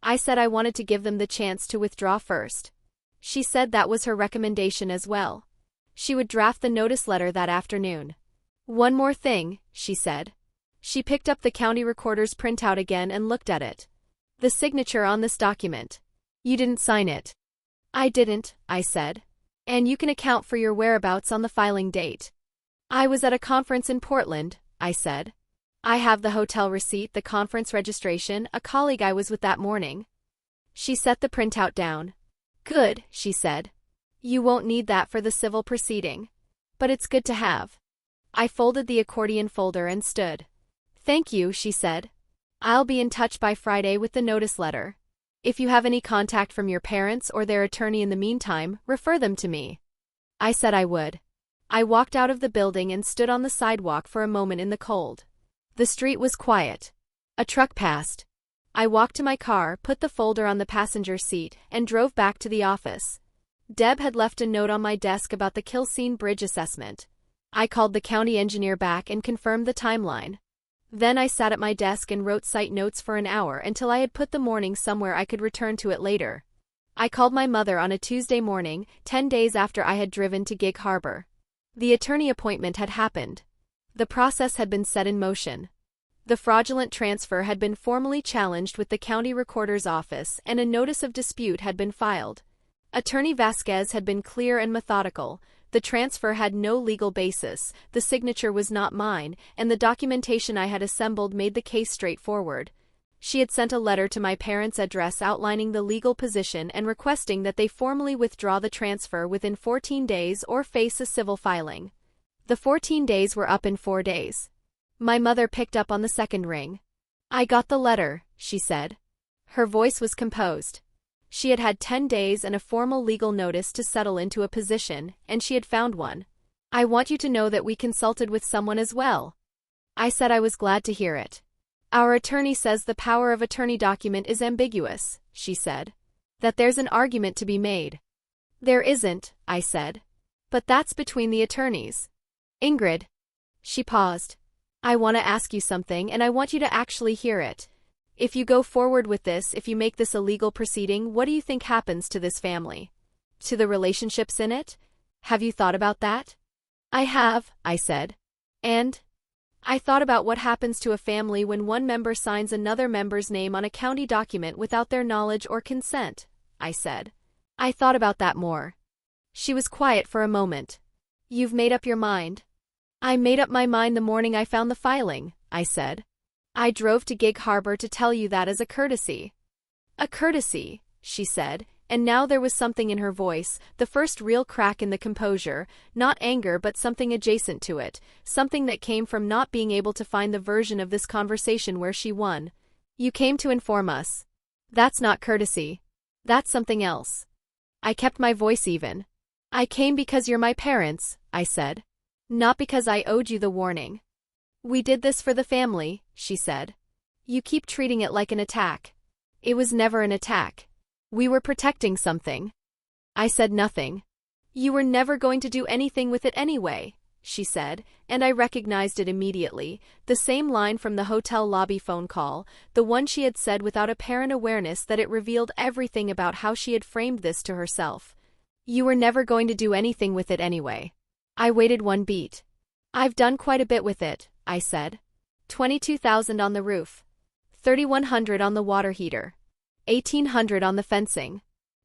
Speaker 1: I said I wanted to give them the chance to withdraw first. She said that was her recommendation as well. She would draft the notice letter that afternoon. "One more thing," she said. She picked up the county recorder's printout again and looked at it. The signature on this document. You didn't sign it. I didn't, I said. And you can account for your whereabouts on the filing date. I was at a conference in Portland, I said. I have the hotel receipt, the conference registration, a colleague I was with that morning. She set the printout down. Good, she said. You won't need that for the civil proceeding. But it's good to have. I folded the accordion folder and stood. Thank you, she said. I'll be in touch by Friday with the notice letter. If you have any contact from your parents or their attorney in the meantime, refer them to me. I said I would. I walked out of the building and stood on the sidewalk for a moment in the cold. The street was quiet. A truck passed. I walked to my car, put the folder on the passenger seat, and drove back to the office. Deb had left a note on my desk about the Kilseen Bridge assessment. I called the county engineer back and confirmed the timeline. Then I sat at my desk and wrote site notes for an hour until I had put the morning somewhere I could return to it later. I called my mother on a Tuesday morning, 10 days after I had driven to Gig Harbor. The attorney appointment had happened. The process had been set in motion. The fraudulent transfer had been formally challenged with the county recorder's office and a notice of dispute had been filed. Attorney Vasquez had been clear and methodical. The transfer had no legal basis, the signature was not mine, and the documentation I had assembled made the case straightforward. She had sent a letter to my parents' address outlining the legal position and requesting that they formally withdraw the transfer within 14 days or face a civil filing. The 14 days were up in 4 days. My mother picked up on the second ring. I got the letter, she said. Her voice was composed. She had had 10 days and a formal legal notice to settle into a position, and she had found one. I want you to know that we consulted with someone as well. I said I was glad to hear it. Our attorney says the power of attorney document is ambiguous, she said. That there's an argument to be made. There isn't, I said. But that's between the attorneys. Ingrid. She paused. I want to ask you something and I want you to actually hear it. If you go forward with this, if you make this a legal proceeding, what do you think happens to this family? To the relationships in it? Have you thought about that? I have, I said. And? I thought about what happens to a family when one member signs another member's name on a county document without their knowledge or consent, I said. I thought about that more. She was quiet for a moment. You've made up your mind? I made up my mind the morning I found the filing, I said. I drove to Gig Harbor to tell you that as a courtesy. A courtesy, she said, and now there was something in her voice, the first real crack in the composure, not anger but something adjacent to it, something that came from not being able to find the version of this conversation where she won. You came to inform us. That's not courtesy. That's something else. I kept my voice even. I came because you're my parents, I said. Not because I owed you the warning. We did this for the family, she said. You keep treating it like an attack. It was never an attack. We were protecting something. I said nothing. You were never going to do anything with it anyway, she said, and I recognized it immediately, the same line from the hotel lobby phone call, the one she had said without apparent awareness that it revealed everything about how she had framed this to herself. You were never going to do anything with it anyway. I waited one beat. I've done quite a bit with it, I said. 22,000 on the roof. 3,100 on the water heater. 1,800 on the fencing.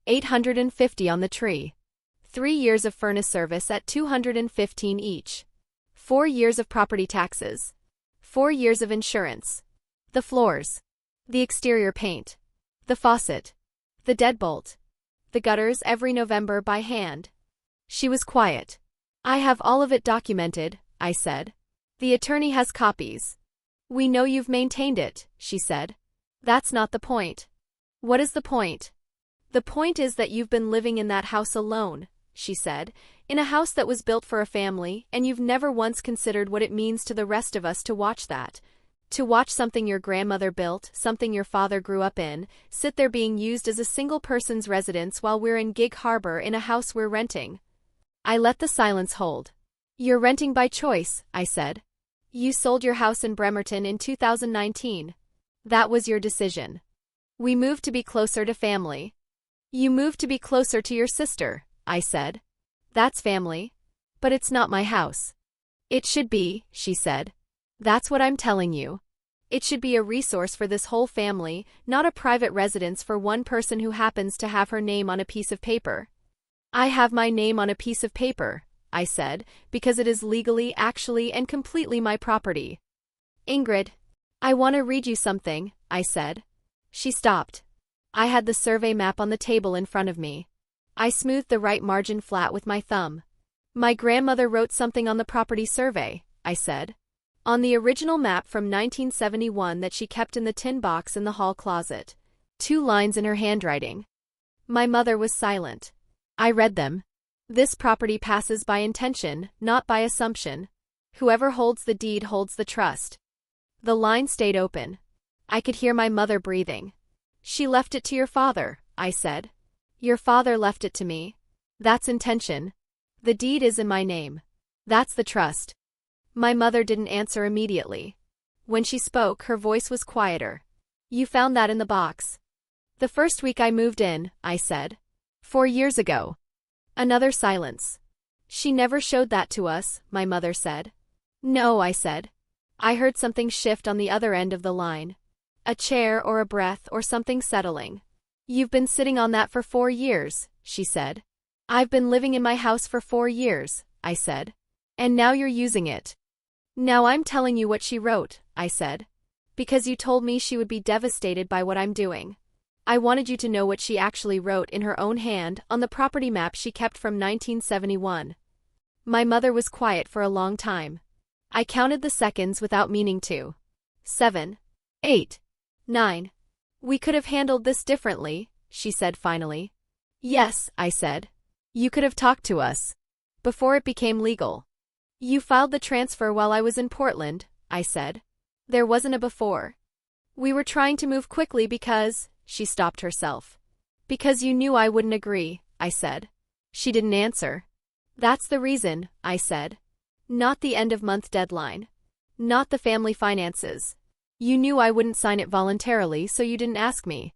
Speaker 1: 850 on the tree. 3 years of furnace service at $215 each. 4 years of property taxes. 4 years of insurance. The floors. The exterior paint. The faucet. The deadbolt. The gutters every November by hand. She was quiet. I have all of it documented, I said. The attorney has copies. We know you've maintained it, she said. That's not the point. What is the point? The point is that you've been living in that house alone, she said, in a house that was built for a family, and you've never once considered what it means to the rest of us to watch that. To watch something your grandmother built, something your father grew up in, sit there being used as a single person's residence while we're in Gig Harbor in a house we're renting. I let the silence hold. You're renting by choice, I said. You sold your house in Bremerton in 2019. That was your decision. We moved to be closer to family. You moved to be closer to your sister, I said. That's family. But it's not my house. It should be, she said. That's what I'm telling you. It should be a resource for this whole family, not a private residence for one person who happens to have her name on a piece of paper. I have my name on a piece of paper, I said, because it is legally, actually, and completely my property. Ingrid, I want to read you something, I said. She stopped. I had the survey map on the table in front of me. I smoothed the right margin flat with my thumb. My grandmother wrote something on the property survey, I said. On the original map from 1971 that she kept in the tin box in the hall closet. 2 lines in her handwriting. My mother was silent. I read them. This property passes by intention, not by assumption. Whoever holds the deed holds the trust. The line stayed open. I could hear my mother breathing. She left it to your father, I said. Your father left it to me. That's intention. The deed is in my name. That's the trust. My mother didn't answer immediately. When she spoke, her voice was quieter. You found that in the box. The first week I moved in, I said. 4 years ago. Another silence. She never showed that to us, my mother said. No, I said. I heard something shift on the other end of the line. A chair or a breath or something settling. You've been sitting on that for 4 years, she said. I've been living in my house for 4 years, I said. And now you're using it. Now I'm telling you what she wrote, I said. Because you told me she would be devastated by what I'm doing. I wanted you to know what she actually wrote in her own hand on the property map she kept from 1971. My mother was quiet for a long time. I counted the seconds without meaning to. 7, 8, 9. We could have handled this differently, she said finally. Yes, I said. You could have talked to us. Before it became legal. You filed the transfer while I was in Portland, I said. There wasn't a before. We were trying to move quickly because, she stopped herself. Because you knew I wouldn't agree, I said. She didn't answer. That's the reason, I said. Not the end-of-month deadline. Not the family finances. You knew I wouldn't sign it voluntarily, so you didn't ask me.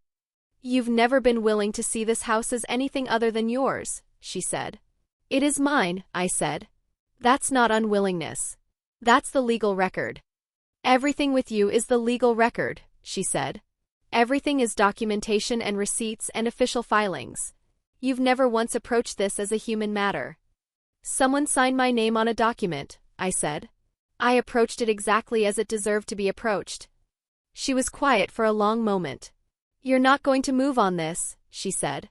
Speaker 1: You've never been willing to see this house as anything other than yours, she said. It is mine, I said. That's not unwillingness. That's the legal record. Everything with you is the legal record, she said. Everything is documentation and receipts and official filings. You've never once approached this as a human matter. Someone signed my name on a document, I said. I approached it exactly as it deserved to be approached. She was quiet for a long moment. You're not going to move on this, she said.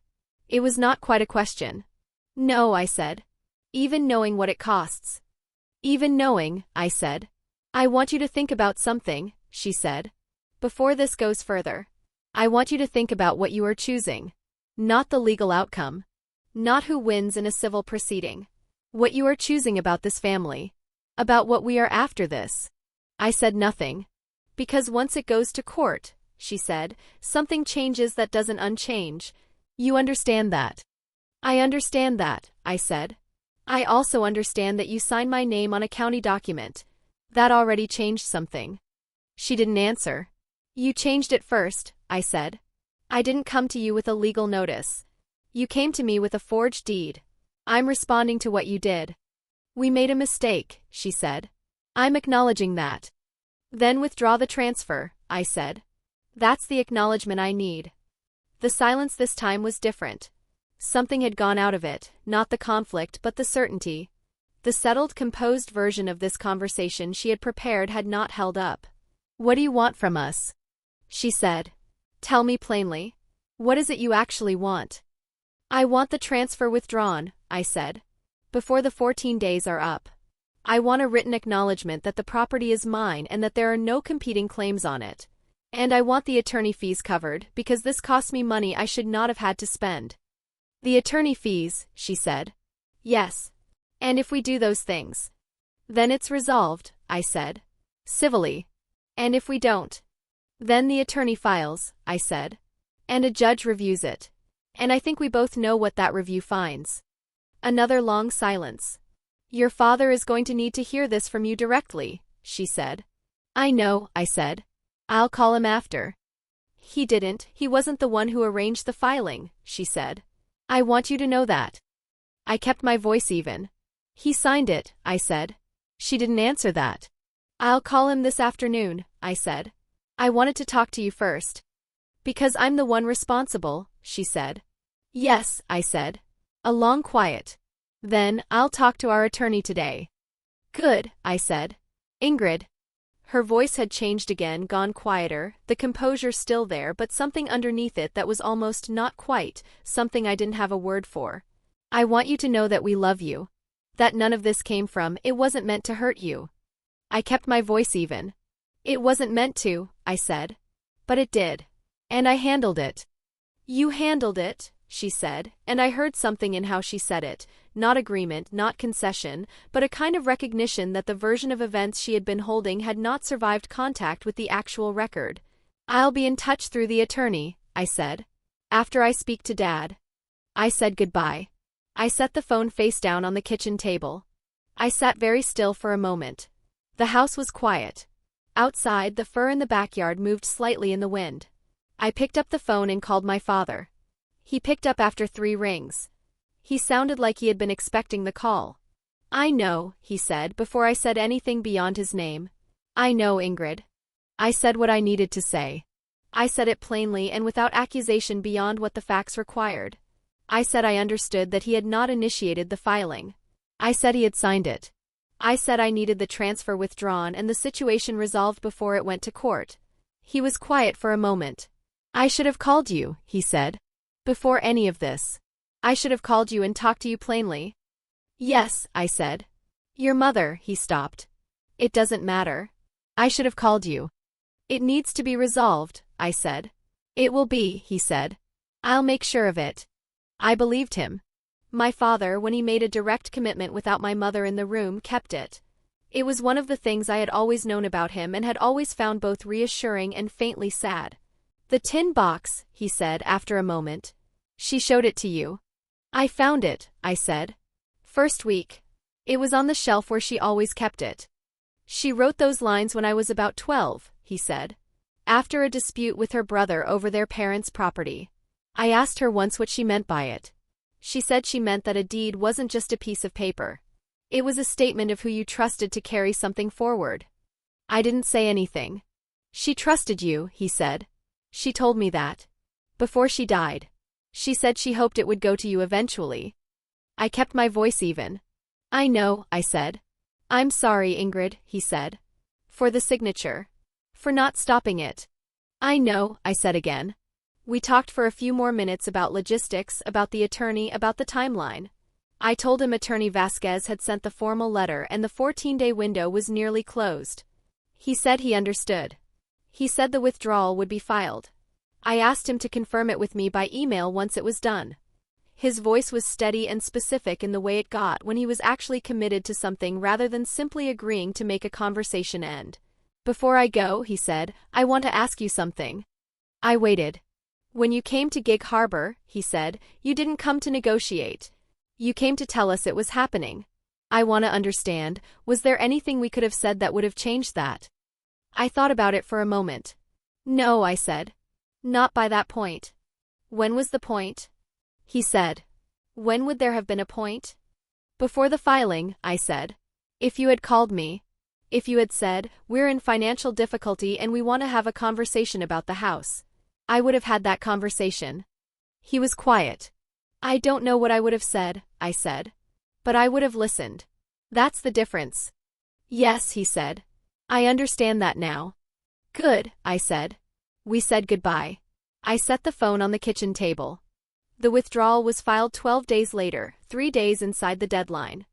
Speaker 1: It was not quite a question. No, I said. Even knowing what it costs. Even knowing, I said. I want you to think about something, she said. Before this goes further. I want you to think about what you are choosing. Not the legal outcome. Not who wins in a civil proceeding. What you are choosing about this family. About what we are after this. I said nothing. Because once it goes to court, she said, something changes that doesn't unchange. You understand that. I understand that, I said. I also understand that you signed my name on a county document. That already changed something. She didn't answer. You changed it first, I said. I didn't come to you with a legal notice. You came to me with a forged deed. I'm responding to what you did. We made a mistake, she said. I'm acknowledging that. Then withdraw the transfer, I said. That's the acknowledgement I need. The silence this time was different. Something had gone out of it, not the conflict but the certainty. The settled, composed version of this conversation she had prepared had not held up. What do you want from us? She said. Tell me plainly. What is it you actually want? I want the transfer withdrawn, I said. Before the 14 days are up. I want a written acknowledgement that the property is mine and that there are no competing claims on it. And I want the attorney fees covered because this cost me money I should not have had to spend. The attorney fees, she said. Yes. And if we do those things. Then it's resolved, I said. Civilly. And if we don't. Then the attorney files, I said. And a judge reviews it. And I think we both know what that review finds. Another long silence. Your father is going to need to hear this from you directly, she said. I know, I said. I'll call him after. He didn't, he wasn't the one who arranged the filing, she said. I want you to know that. I kept my voice even. He signed it, I said. She didn't answer that. I'll call him this afternoon, I said. I wanted to talk to you first. Because I'm the one responsible, she said. Yes, I said. A long quiet. Then, I'll talk to our attorney today. Good, I said. Ingrid. Her voice had changed again, gone quieter, the composure still there, but something underneath it that was almost not quite, something I didn't have a word for. I want you to know that we love you. That none of this came from, it wasn't meant to hurt you. I kept my voice even. It wasn't meant to, I said. But it did. And I handled it. You handled it, she said, and I heard something in how she said it, not agreement, not concession, but a kind of recognition that the version of events she had been holding had not survived contact with the actual record. I'll be in touch through the attorney, I said. After I speak to Dad. I said goodbye. I set the phone face down on the kitchen table. I sat very still for a moment. The house was quiet. Outside, the fur in the backyard moved slightly in the wind. I picked up the phone and called my father. He picked up after 3 rings. He sounded like he had been expecting the call. I know, he said before I said anything beyond his name. I know, Ingrid. I said what I needed to say. I said it plainly and without accusation beyond what the facts required. I said I understood that he had not initiated the filing. I said he had signed it. I said I needed the transfer withdrawn and the situation resolved before it went to court. He was quiet for a moment. I should have called you, he said. Before any of this. I should have called you and talked to you plainly. Yes, I said. Your mother, he stopped. It doesn't matter. I should have called you. It needs to be resolved, I said. It will be, he said. I'll make sure of it. I believed him. My father, when he made a direct commitment without my mother in the room, kept it. It was one of the things I had always known about him and had always found both reassuring and faintly sad. The tin box, he said after a moment. She showed it to you. I found it, I said. First week. It was on the shelf where she always kept it. She wrote those lines when I was about 12, he said. After a dispute with her brother over their parents' property. I asked her once what she meant by it. She said she meant that a deed wasn't just a piece of paper. It was a statement of who you trusted to carry something forward. I didn't say anything. She trusted you, he said. She told me that. Before she died. She said she hoped it would go to you eventually. I kept my voice even. I know, I said. I'm sorry, Ingrid, he said. For the signature. For not stopping it. I know, I said again. We talked for a few more minutes about logistics, about the attorney, about the timeline. I told him Attorney Vasquez had sent the formal letter and the 14-day window was nearly closed. He said he understood. He said the withdrawal would be filed. I asked him to confirm it with me by email once it was done. His voice was steady and specific in the way it got when he was actually committed to something rather than simply agreeing to make a conversation end. Before I go, he said, I want to ask you something. I waited. When you came to Gig Harbor, he said, you didn't come to negotiate. You came to tell us it was happening. I want to understand, was there anything we could have said that would have changed that? I thought about it for a moment. No, I said. Not by that point. When was the point? He said. When would there have been a point? Before the filing, I said. If you had called me. If you had said, we're in financial difficulty and we want to have a conversation about the house. I would have had that conversation. He was quiet. I don't know what I would have said, I said. But I would have listened. That's the difference. Yes, he said. I understand that now. Good, I said. We said goodbye. I set the phone on the kitchen table. The withdrawal was filed 12 days later, 3 days inside the deadline.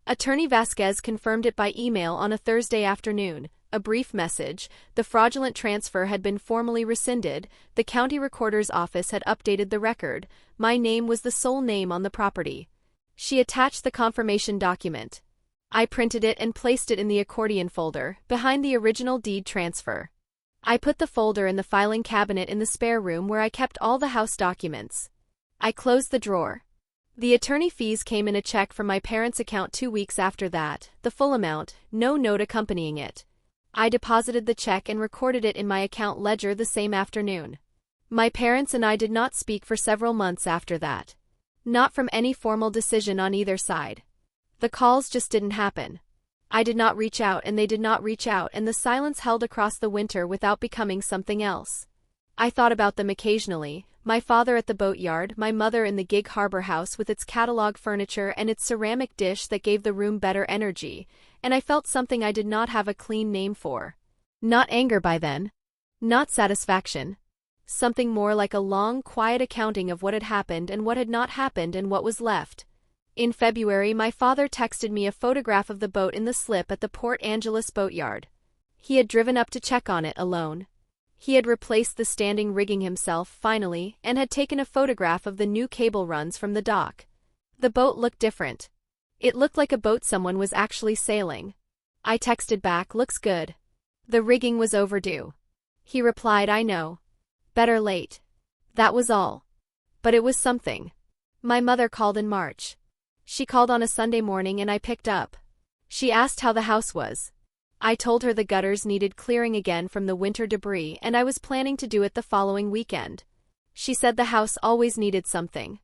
Speaker 1: Attorney Vasquez confirmed it by email on a Thursday afternoon. A brief message, the fraudulent transfer had been formally rescinded, the county recorder's office had updated the record, my name was the sole name on the property. She attached the confirmation document. I printed it and placed it in the accordion folder, behind the original deed transfer. I put the folder in the filing cabinet in the spare room where I kept all the house documents. I closed the drawer. The attorney fees came in a check from my parents' account 2 weeks after that, the full amount, no note accompanying it. I deposited the check and recorded it in my account ledger the same afternoon. My parents and I did not speak for several months after that. Not from any formal decision on either side. The calls just didn't happen. I did not reach out and they did not reach out, and the silence held across the winter without becoming something else. I thought about them occasionally, my father at the boatyard, my mother in the Gig Harbor house with its catalog furniture and its ceramic dish that gave the room better energy, and I felt something I did not have a clean name for. Not anger by then. Not satisfaction. Something more like a long, quiet accounting of what had happened and what had not happened and what was left. In February, my father texted me a photograph of the boat in the slip at the Port Angeles boatyard. He had driven up to check on it alone. He had replaced the standing rigging himself, finally, and had taken a photograph of the new cable runs from the dock. The boat looked different. It looked like a boat someone was actually sailing. I texted back, "Looks good." The rigging was overdue. He replied, "I know. Better late." That was all. But it was something. My mother called in March. She called on a Sunday morning and I picked up. She asked how the house was. I told her the gutters needed clearing again from the winter debris and I was planning to do it the following weekend. She said the house always needed something.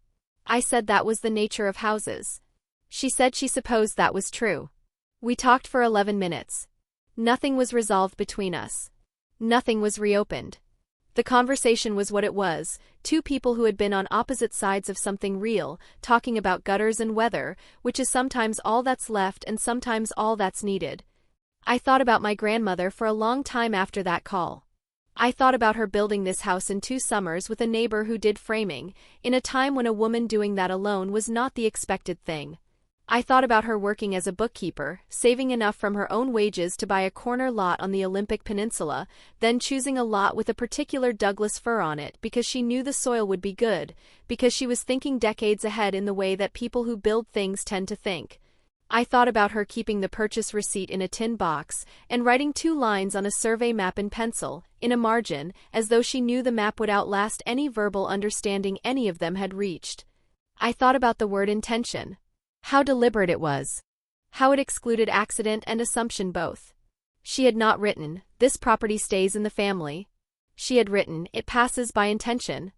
Speaker 1: I said that was the nature of houses. She said she supposed that was true. We talked for 11 minutes. Nothing was resolved between us. Nothing was reopened. The conversation was what it was, two people who had been on opposite sides of something real, talking about gutters and weather, which is sometimes all that's left and sometimes all that's needed. I thought about my grandmother for a long time after that call. I thought about her building this house in 2 summers with a neighbor who did framing, in a time when a woman doing that alone was not the expected thing. I thought about her working as a bookkeeper, saving enough from her own wages to buy a corner lot on the Olympic Peninsula, then choosing a lot with a particular Douglas fir on it because she knew the soil would be good, because she was thinking decades ahead in the way that people who build things tend to think. I thought about her keeping the purchase receipt in a tin box and writing 2 lines on a survey map in pencil, in a margin, as though she knew the map would outlast any verbal understanding any of them had reached. I thought about the word intention. How deliberate it was. How it excluded accident and assumption both. She had not written, "This property stays in the family." She had written, "It passes by intention."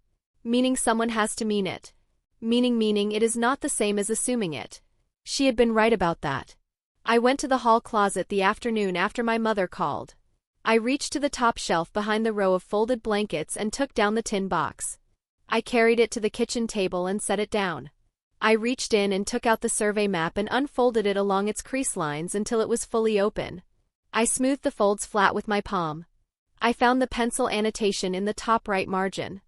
Speaker 1: Meaning someone has to mean it. Meaning it is not the same as assuming it. She had been right about that. I went to the hall closet the afternoon after my mother called. I reached to the top shelf behind the row of folded blankets and took down the tin box. I carried it to the kitchen table and set it down. I reached in and took out the survey map and unfolded it along its crease lines until it was fully open. I smoothed the folds flat with my palm. I found the pencil annotation in the top right margin.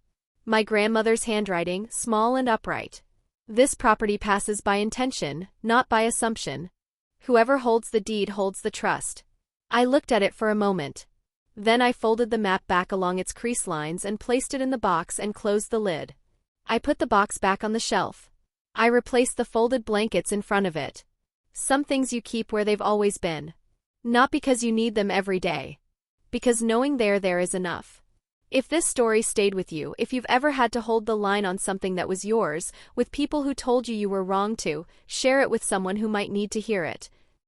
Speaker 1: My grandmother's handwriting, small and upright. "This property passes by intention, not by assumption. Whoever holds the deed holds the trust." I looked at it for a moment. Then I folded the map back along its crease lines and placed it in the box and closed the lid. I put the box back on the shelf. I replaced the folded blankets in front of it. Some things you keep where they've always been. Not because you need them every day. Because knowing they're there is enough. If this story stayed with you, if you've ever had to hold the line on something that was yours, with people who told you you were wrong to, share it with someone who might need to hear it.